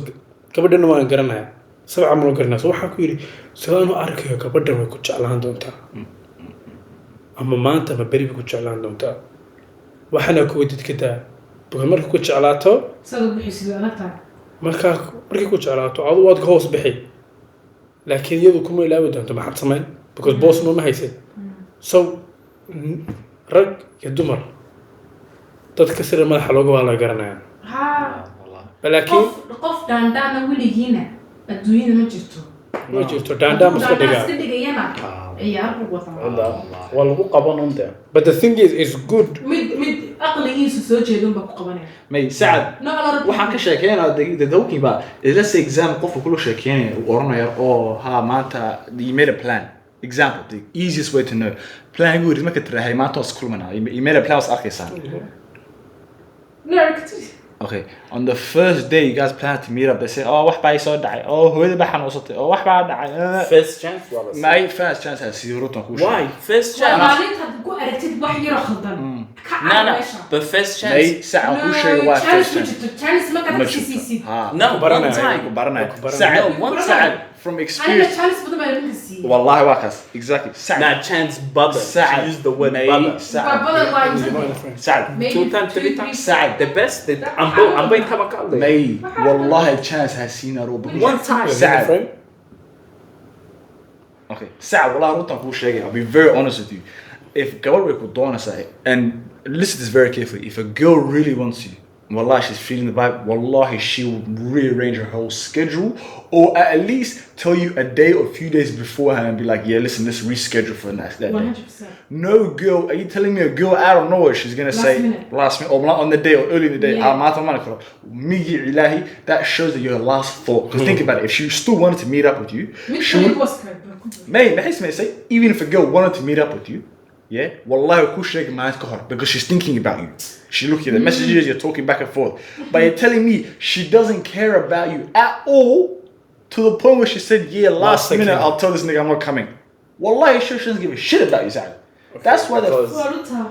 gabadhana waan garanaya sabca ma garanaya so waxaan ku yidhi sidaanu arkayo gabadhan way ku jeclaan doontaa ama maanta ama beri bay ku jeclaan doontaa waxaana ku wadid ka daa because marka ku jeclaato markay ku jeclaato adu waad ka hoos bixi laakiin iyadu kuma ilaawi doonto maxaad samayn because boss ma haysid so rag iyo dumar dadka sida madaxa looga waa la garanaya laakiin qof daandaana weligiina adduunyada ma jirto daandaa iska dhigayana ciyaar buu wataa waa lagu qaban unta but the thing is it's good mid aqligiisu soo jeedun baa ku qabanaya may sacad waxaan ka sheekeynaa dadawkii baa let's say example qofka kula sheekeynaya uu oranaya ha maanta you made a plan example the easiest way to know plan good marka tirahay maanta was kulmana you made a plan was arkaysaa okay on the first day you guys plan to meet up they say wax baa soo dhacay hooyada baa xanuunsatay wax baa dhacay first chance my first chance has zero to ku why first chance maalinta ku aragtid wax yar khaldan no but first chance may saca ku sheegay waa first chance ma ka tagsiisi no one time saca one time from experience chance badan baa lagu siiyay wallahi waa kaas exactly saca not chance bubble use the word bubble saca two times three times saca the best I'm going to come may wallahi chance has seen a robo one time saca okay saca wallahi runtan ku sheegay I'll be very honest with you if girl way ku doonaysa and listen to this very carefully if a girl really wants you wallahi she's feeling the vibe wallahi she will rearrange her whole schedule or at least tell you a day or a few days beforehand and be like yeah listen let's reschedule for that 100%. No girl are you telling me a girl out of nowhere she's gonna say last minute or on the day or early in the day that shows that you're a last thought because think about it if she still wanted to meet up with you she would say even if a girl wanted to meet up with you yeah wallahi ku sheeg maad ka hor because she's thinking about you she looking at the messages you're talking back and forth but you're telling me she doesn't care about you at all to the point where she said yeah last minute I'll tell this nigga I'm not coming wallahi she doesn't give a shit about you Zach that's why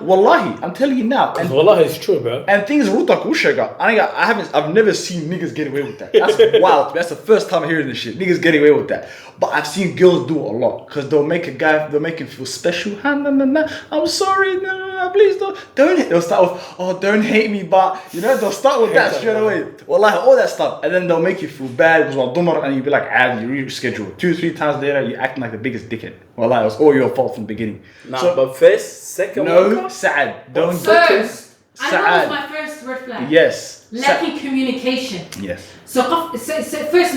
wallahi I'm telling you now and wallahi it's true bro and things ruta ku sheega I've never seen niggas get away with that that's wild that's the first time I'm hearing this shit niggas get away with that but I've seen girls do it a lot because they'll make him feel special I'm sorry no, please they'll start with don't hate me but you know they'll start with that straight away wallahi all that stuff and then they'll make you feel bad because dumber and you'll be like you reschedule 2-3 times later you're acting like the biggest dickhead wallahi it was all your fault from the beginning so but first second no Saad don't first I know it's my first red flag yes lacking communication yes so first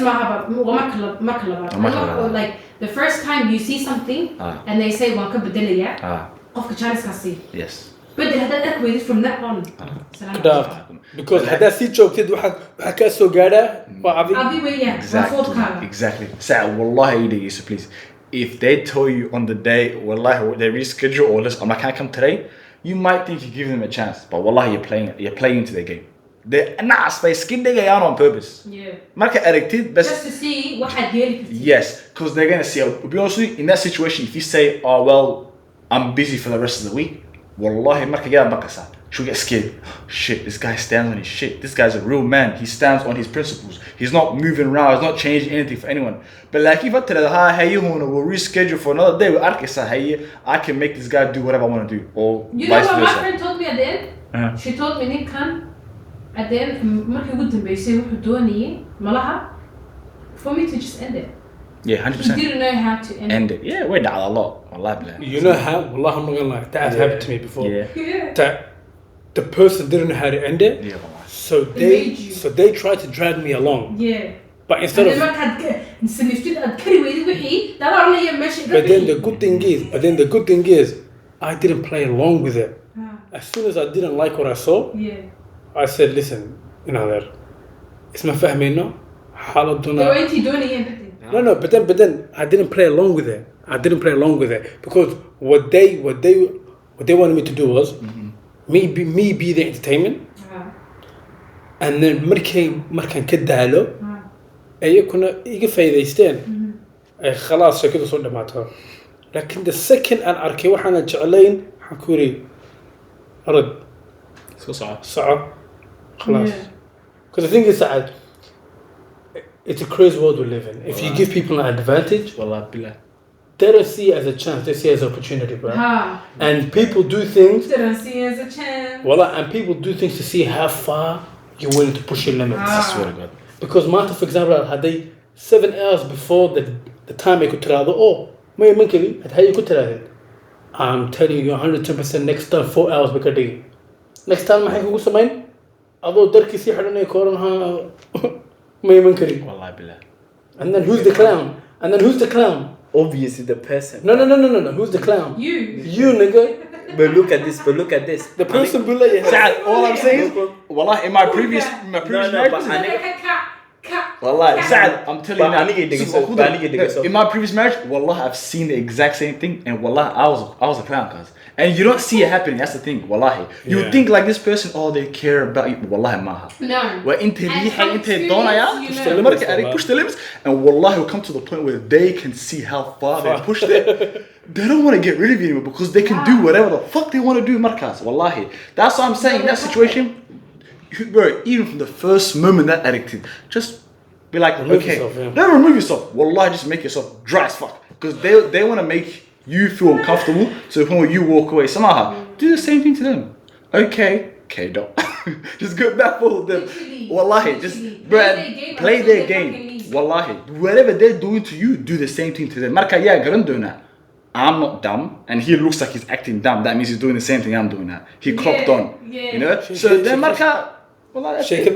like the first time you see something and they say one ka bedelaya qofka chance ka see yes بدل هذا أكوي from that on. كده because هذا سي joogtid waxa ka soo gaara waa عبي وياه. Exactly. ساعة والله يدي so please. If they tell you on the day, والله they reschedule or listen, I can't come today, you might think you give them a chance, but والله you're playing into their game. They're they skin they out on purpose. Yeah. Marka addicted, but just to see what had really. Yes, because they're gonna see. To be honest with you, in that situation, if you say, "Oh well, I'm busy for the rest of the week," wallahi, marka get bakasa. She'll get scared. Shit, this guy stands on his shit. This guy's a real man. He stands on his principles. He's not moving around. He's not changing anything for anyone. But like if I tell her, hey, we'll reschedule for another day. Hey, I can make this guy do whatever I want to do, or you vice know what versa. my friend told me at the end? She told me Nick can at the end markii ugu dambeysay wuxuu doonayay malaha for me to just end it. Yeah, 100%. He didn't know how to end it. Yeah, we did a lot. Wallahi. You know how? Wallah, I'm not gonna lie. That has happened to me before. Yeah. That the person didn't know how to end it. Yeah, wallah. So they tried to drag me along. Yeah. But instead of. But then the good thing is, I didn't play along with it. As soon as I didn't like what I saw, I said, listen, you know that it's my family, no? No, but then I didn't play along with it. Because what they wanted me to do was me be the entertainment, and then markan كدهالو أي كنا يجي فايدة خلاص كده صار دماتها. لكن the second أن أركي وحنا جعلين حكوري أرد صعب خلاص. Because the thing is that it's a crazy world we live in. If you give people an advantage, they don't see it as a chance. They see it as an opportunity, bro. And people do things. They don't see it as a chance. And people do things to see how far you're willing to push your limits. I swear to God. Because Martha, for example, had they 7 hours before the time I could tell ما يمكن هي كنت تراهن. I'm telling you 110% next time 4 hours بكدي. Next time ما هيكون سمين. أضو درك يصيح لنا يكورنها ما يمكن. والله بالله. And then who's the clown? Obviously the person. No. Who's the clown? You nigga. But look at this. The person below you. All I'm saying is, wallah, in my previous marriage. Wallah, Saad, I'm telling you now. In my previous marriage, wallah, I've seen the exact same thing, and wallah, I was a clown, cuz. And you don't see it happening. That's the thing, wallahi. You think like this person, oh, they care about you, wallahi, maha. No. Where into push the limits, and wallahi will come to the point where they can see how far they pushed it. They don't want to get rid of you anymore because they can do whatever the fuck they want to do, markaz. Wallahi, that's what I'm saying. In that situation, bro, even from the first moment that addicted, just be like, okay, don't remove yourself. Wallahi, just make yourself dry as fuck because they want to make you feel uncomfortable. So when you walk away, somehow do the same thing to them. Okay, don't. Just go back for them. Wallahi, just play their game. Wallahi, whatever they're doing to you, do the same thing to them. Marka ya garandona. I'm not dumb, and he looks like he's acting dumb. That means he's doing the same thing I'm doing now. He clocked on, you know. So then marka, wallahi, that's it.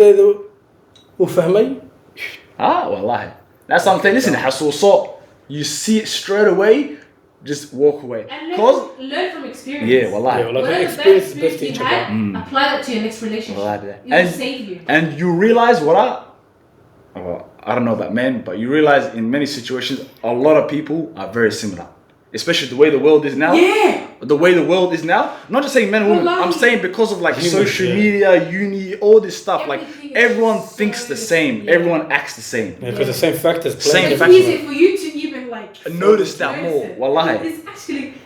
Wallahi. That's what I'm saying. Listen, so you see it straight away, just walk away. And learn from experience. Yeah, wallahi. Whatever experience you had, apply that to your next relationship. It will save you. And you realize I don't know about men, but you realize in many situations, a lot of people are very similar. Especially the way the world is now. Yeah. The way the world is now. Not just saying men and women. I'm saying because of like social media, uni, all this stuff. Like everyone thinks the same. Everyone acts the same. Because the same factors play. It's easy for you to even like notice that more. Wallahi.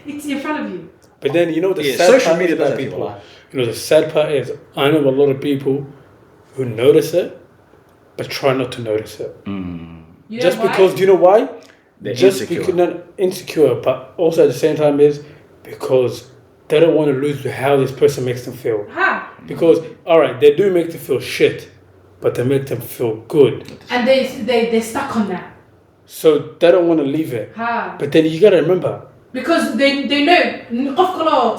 It's in front of you. But then you know the sad social part media is that people. You know the sad part is I know a lot of people who notice it, but try not to notice it. Just because, do you know why? They're just insecure. because not insecure, but also at the same time is because they don't want to lose how this person makes them feel. Because alright, they do make them feel shit, but they make them feel good. And they're stuck on that. So they don't want to leave it. But then you gotta remember. Because they know of color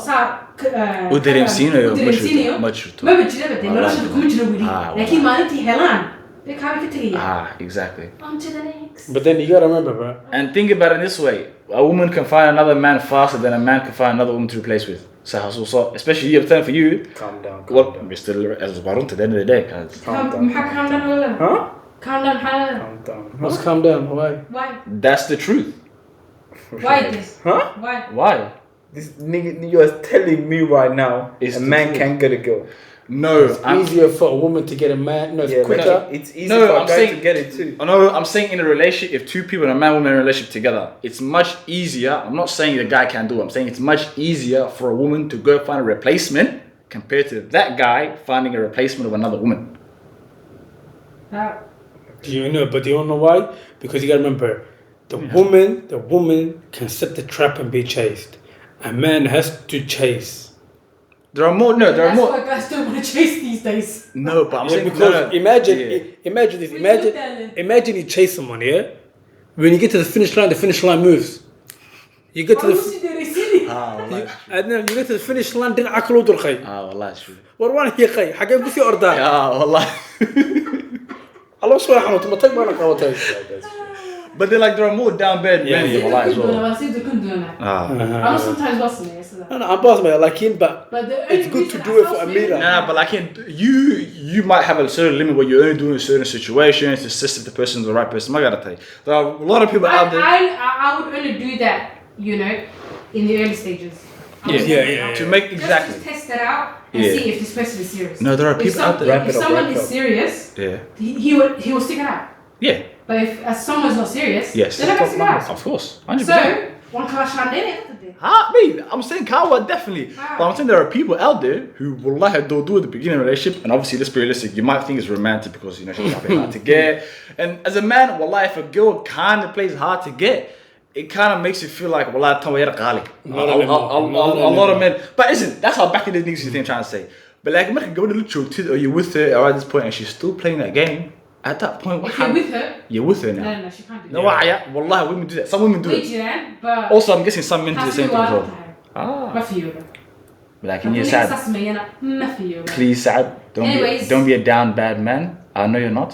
exactly. On to the next. But then you gotta remember, bro. And think about it this way: a woman can find another man faster than a man can find another woman to replace with. So especially you, I'm telling for you. Calm down. Well, we're still as Barun to the end of the day, guys. Calm down. Huh? Calm down. Calm down. Let's calm down. Why? Why? That's the truth. Why this? Huh? Why? Why? This nigga, you are telling me right now, It's a the man truth. can't get a girl. No, It's easier for a woman to get a man. No, it's Yeah, quicker. like, it's easy No, for I'm a guy saying- to get it too. Oh, no, I'm saying in a relationship, if two people, a man and woman in a relationship together, it's much easier. I'm not saying the guy can't do it. I'm saying it's much easier for a woman to go find a replacement compared to that guy finding a replacement of another woman. Do you know? But do you don't know why? Because you gotta remember, the woman can set the trap and be chased. A man has to chase. There are more. No, there are That's more. why guys don't want to chase these days. No, but I'm Yeah, saying because no. imagine this. What you telling? Imagine you chase someone, yeah. When you get to the finish line moves. You get to the and then you get to the finish line. Then aklo durkhay. والله شو. Warwan hiya khay. Hagan kusi orda. والله. Allah subhanahu wa ta'ala matag bana qawatay. But they're like there are more down bad men in your life as well. I know sometimes what's me. No, I'm boss man, like him, but it's good to do it for Amira. Nah, but like you might have a certain limit where you're only doing certain situations to assist if the person's the right person. I gotta tell you, there are a lot of people out there. I would only do that, you know, in the early stages. Yeah. To make Just exactly. to test it out and see if this person is serious. No, there are people out there. If someone is serious, Yeah. he will stick it out. Yeah. But if someone's not serious, Yes. they're not going to stick it out. Of course. 100%. So, one clash on it. I'm saying Kawa definitely. But I'm saying there are people out there who will like they'll do at the beginning of a relationship, and obviously let's be realistic, you might think it's romantic because you know she's a bit hard to get. And as a man, wallah, if a girl kinda plays hard to get, it kind of makes you feel like wallah a lot of men. But listen, that's how back in the days you think I'm trying to say. But like when go to the or you're with her or at this point and she's still playing that game, at that point what If you're with her, you're with her now. no, she can't do No, that. yeah, wallah, women do that. Some women do Wait, it. yeah, but Also, I'm guessing some men do the same thing as well. ما في يوم. Like, in your sad. ما في يوم. Please, sad. Anyways. Don't be a down bad man. I know you're not,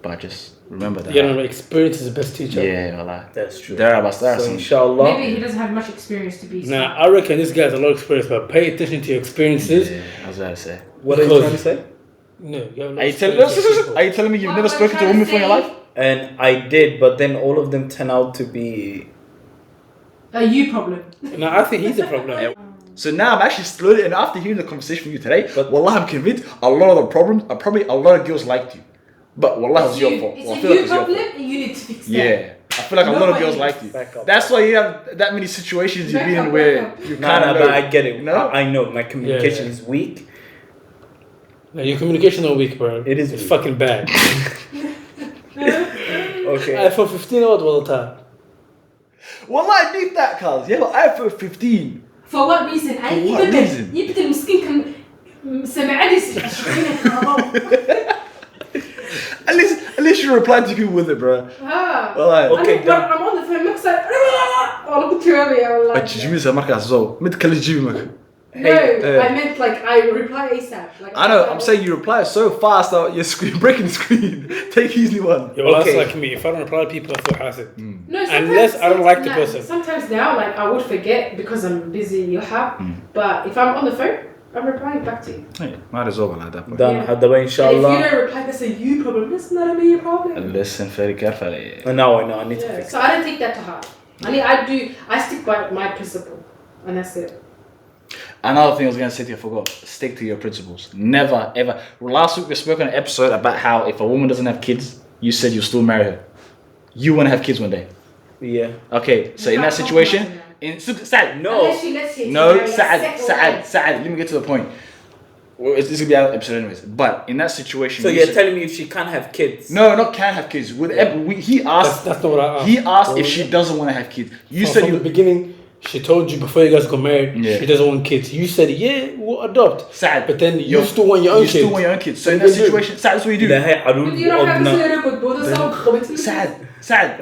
but just remember that. You know, experience is the best teacher. Yeah, wallah. That's true. There are So inshallah. Maybe he doesn't have much experience to be. Nah, I reckon this guy has a lot of experience, but pay attention to your experiences. Yeah, I was about to say. What are you trying to say? No, you have a lot Are you, of experience with people. are you telling me you've What never I'm spoken to a trying woman to before in your say- life? And I did, but then all of them turn out to be. A you problem. No, I think he's the problem. So now I'm actually slowly, and after hearing the conversation from you today, but wallah, I'm convinced a lot of the problems are probably a lot of girls liked you. But wallah, it was your fault. It's Well, I a feel like you it's your problem fault. and you need to fix that. Yeah. I feel like a lot of girls liked you. Back up. That's why you have that many situations you've Back been in up, where back up. you Nah, kind of but I get it. No? I know my communication Yeah. is weak. No, your communication all week, bro. It is It's weak. fucking bad. Okay. iPhone 15 or all the time. Wallah, I need that, cuz. You have an iPhone 15. For what reason? what reason? يمكن المسكين كان سمعني At least you replied to people with it, bro. Wallah. Okay, I'm on the phone Maxad. والله كنت رامي والله. But you mean markas zo? Mid kala jibi marka. No, I meant like I reply ASAP. Like, I know. I'm saying you reply so fast that you're breaking the screen. Take easy one. Yeah, well, Okay. that's like me. If I don't reply to people, I feel hassle. No, Unless I don't like the person. Sometimes now, like I would forget because I'm busy. You have, but if I'm on the phone, I'm replying back to you. Hey, might as well like that. Boy. Done. Yeah. هذا بقى إن شاء And if you الله. don't reply, that's a you problem. That's not a me problem. Listen very carefully. Now I know. I need to Yeah. fix. So I don't take that to heart. I mean, I stick by my principle, and that's it. Another thing I was gonna say to you, I forgot. Stick to your principles. Never ever. Last week we spoke on an episode about how if a woman doesn't have kids, you said you'll still marry her. You want to have kids one day. Yeah. Okay, so in that situation, Saad, No. Unless she lets you no, marry a second wife. Saad. Let me get to the point. Well, this is gonna be out of episode anyways. But in that situation, So you you're said- telling me if she can't have kids? no, not can have kids. With he asked. That's not what I asked. He asked if she doesn't want to have kids. You said from you. the beginning, she told you before you guys got married, Yeah. she doesn't want kids. You said, yeah, we'll adopt. Saad, But then you still want your own You kids. still want your own kids. So in What that do you do? situation, Saad, that's what you do. ده هي عروض But you don't have to وأبناء. say it, but both of them committee. Saad.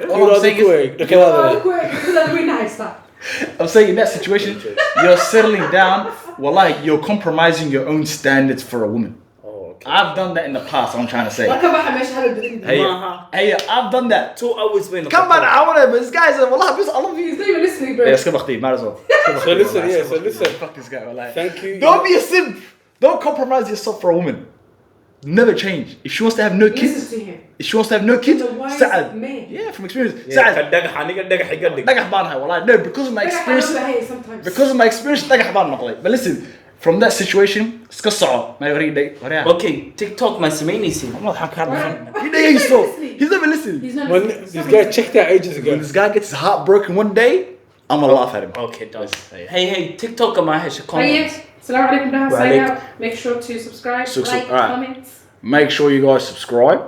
All You're I'm rather saying is, quick. Look at Oh, that. quick, because that's really nice stuff. I'm saying in that situation, you're settling down. Well, like you're compromising your own standards for a woman. Oh, I've done that in the past. I'm trying to say. Hey, I've done that. 2 hours been. Come on, I want to. This guy said, "Wallah, I love you." He's not even listening, bro. Yeah, skip might as well. So listen. Fuck this guy. Wallah. Thank you. Don't be a simp. Don't compromise yourself for a woman. Never change. If she wants to have no kids, Listen to him. if she wants to have no kids, He's a wise Saad. man. Yeah, from experience. Yeah, Saad. No, because of my experience. Sometimes. Because of my experience, but listen, from that situation, it's just my Okay, TikTok ما سمعنيسي. I'm not He's never listened. He's not When listening. this guy checked out ages ago. When this guy gets his heart broken one day, I'm gonna laugh at him. Okay, done. Hey, TikTok ما هيش comment. Assalamu alaikum dah. Sign out. Make sure to subscribe, like, alright. comment. Make sure you guys subscribe.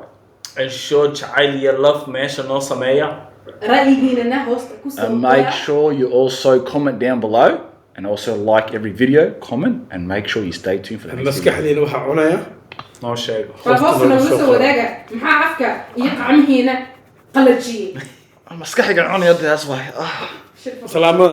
الشو جعل يلف ماشي نص مية. رأينا هوست And make sure you also comment down below. And also like every video, comment, and make sure you stay tuned for the next المسكح video. اللي نوحى عنايا. No shade. فالبوست لو لسه وراجع محا عفكة يقع هنا قلت شيء. I'm a scahigan on the other, that's why. سلامة.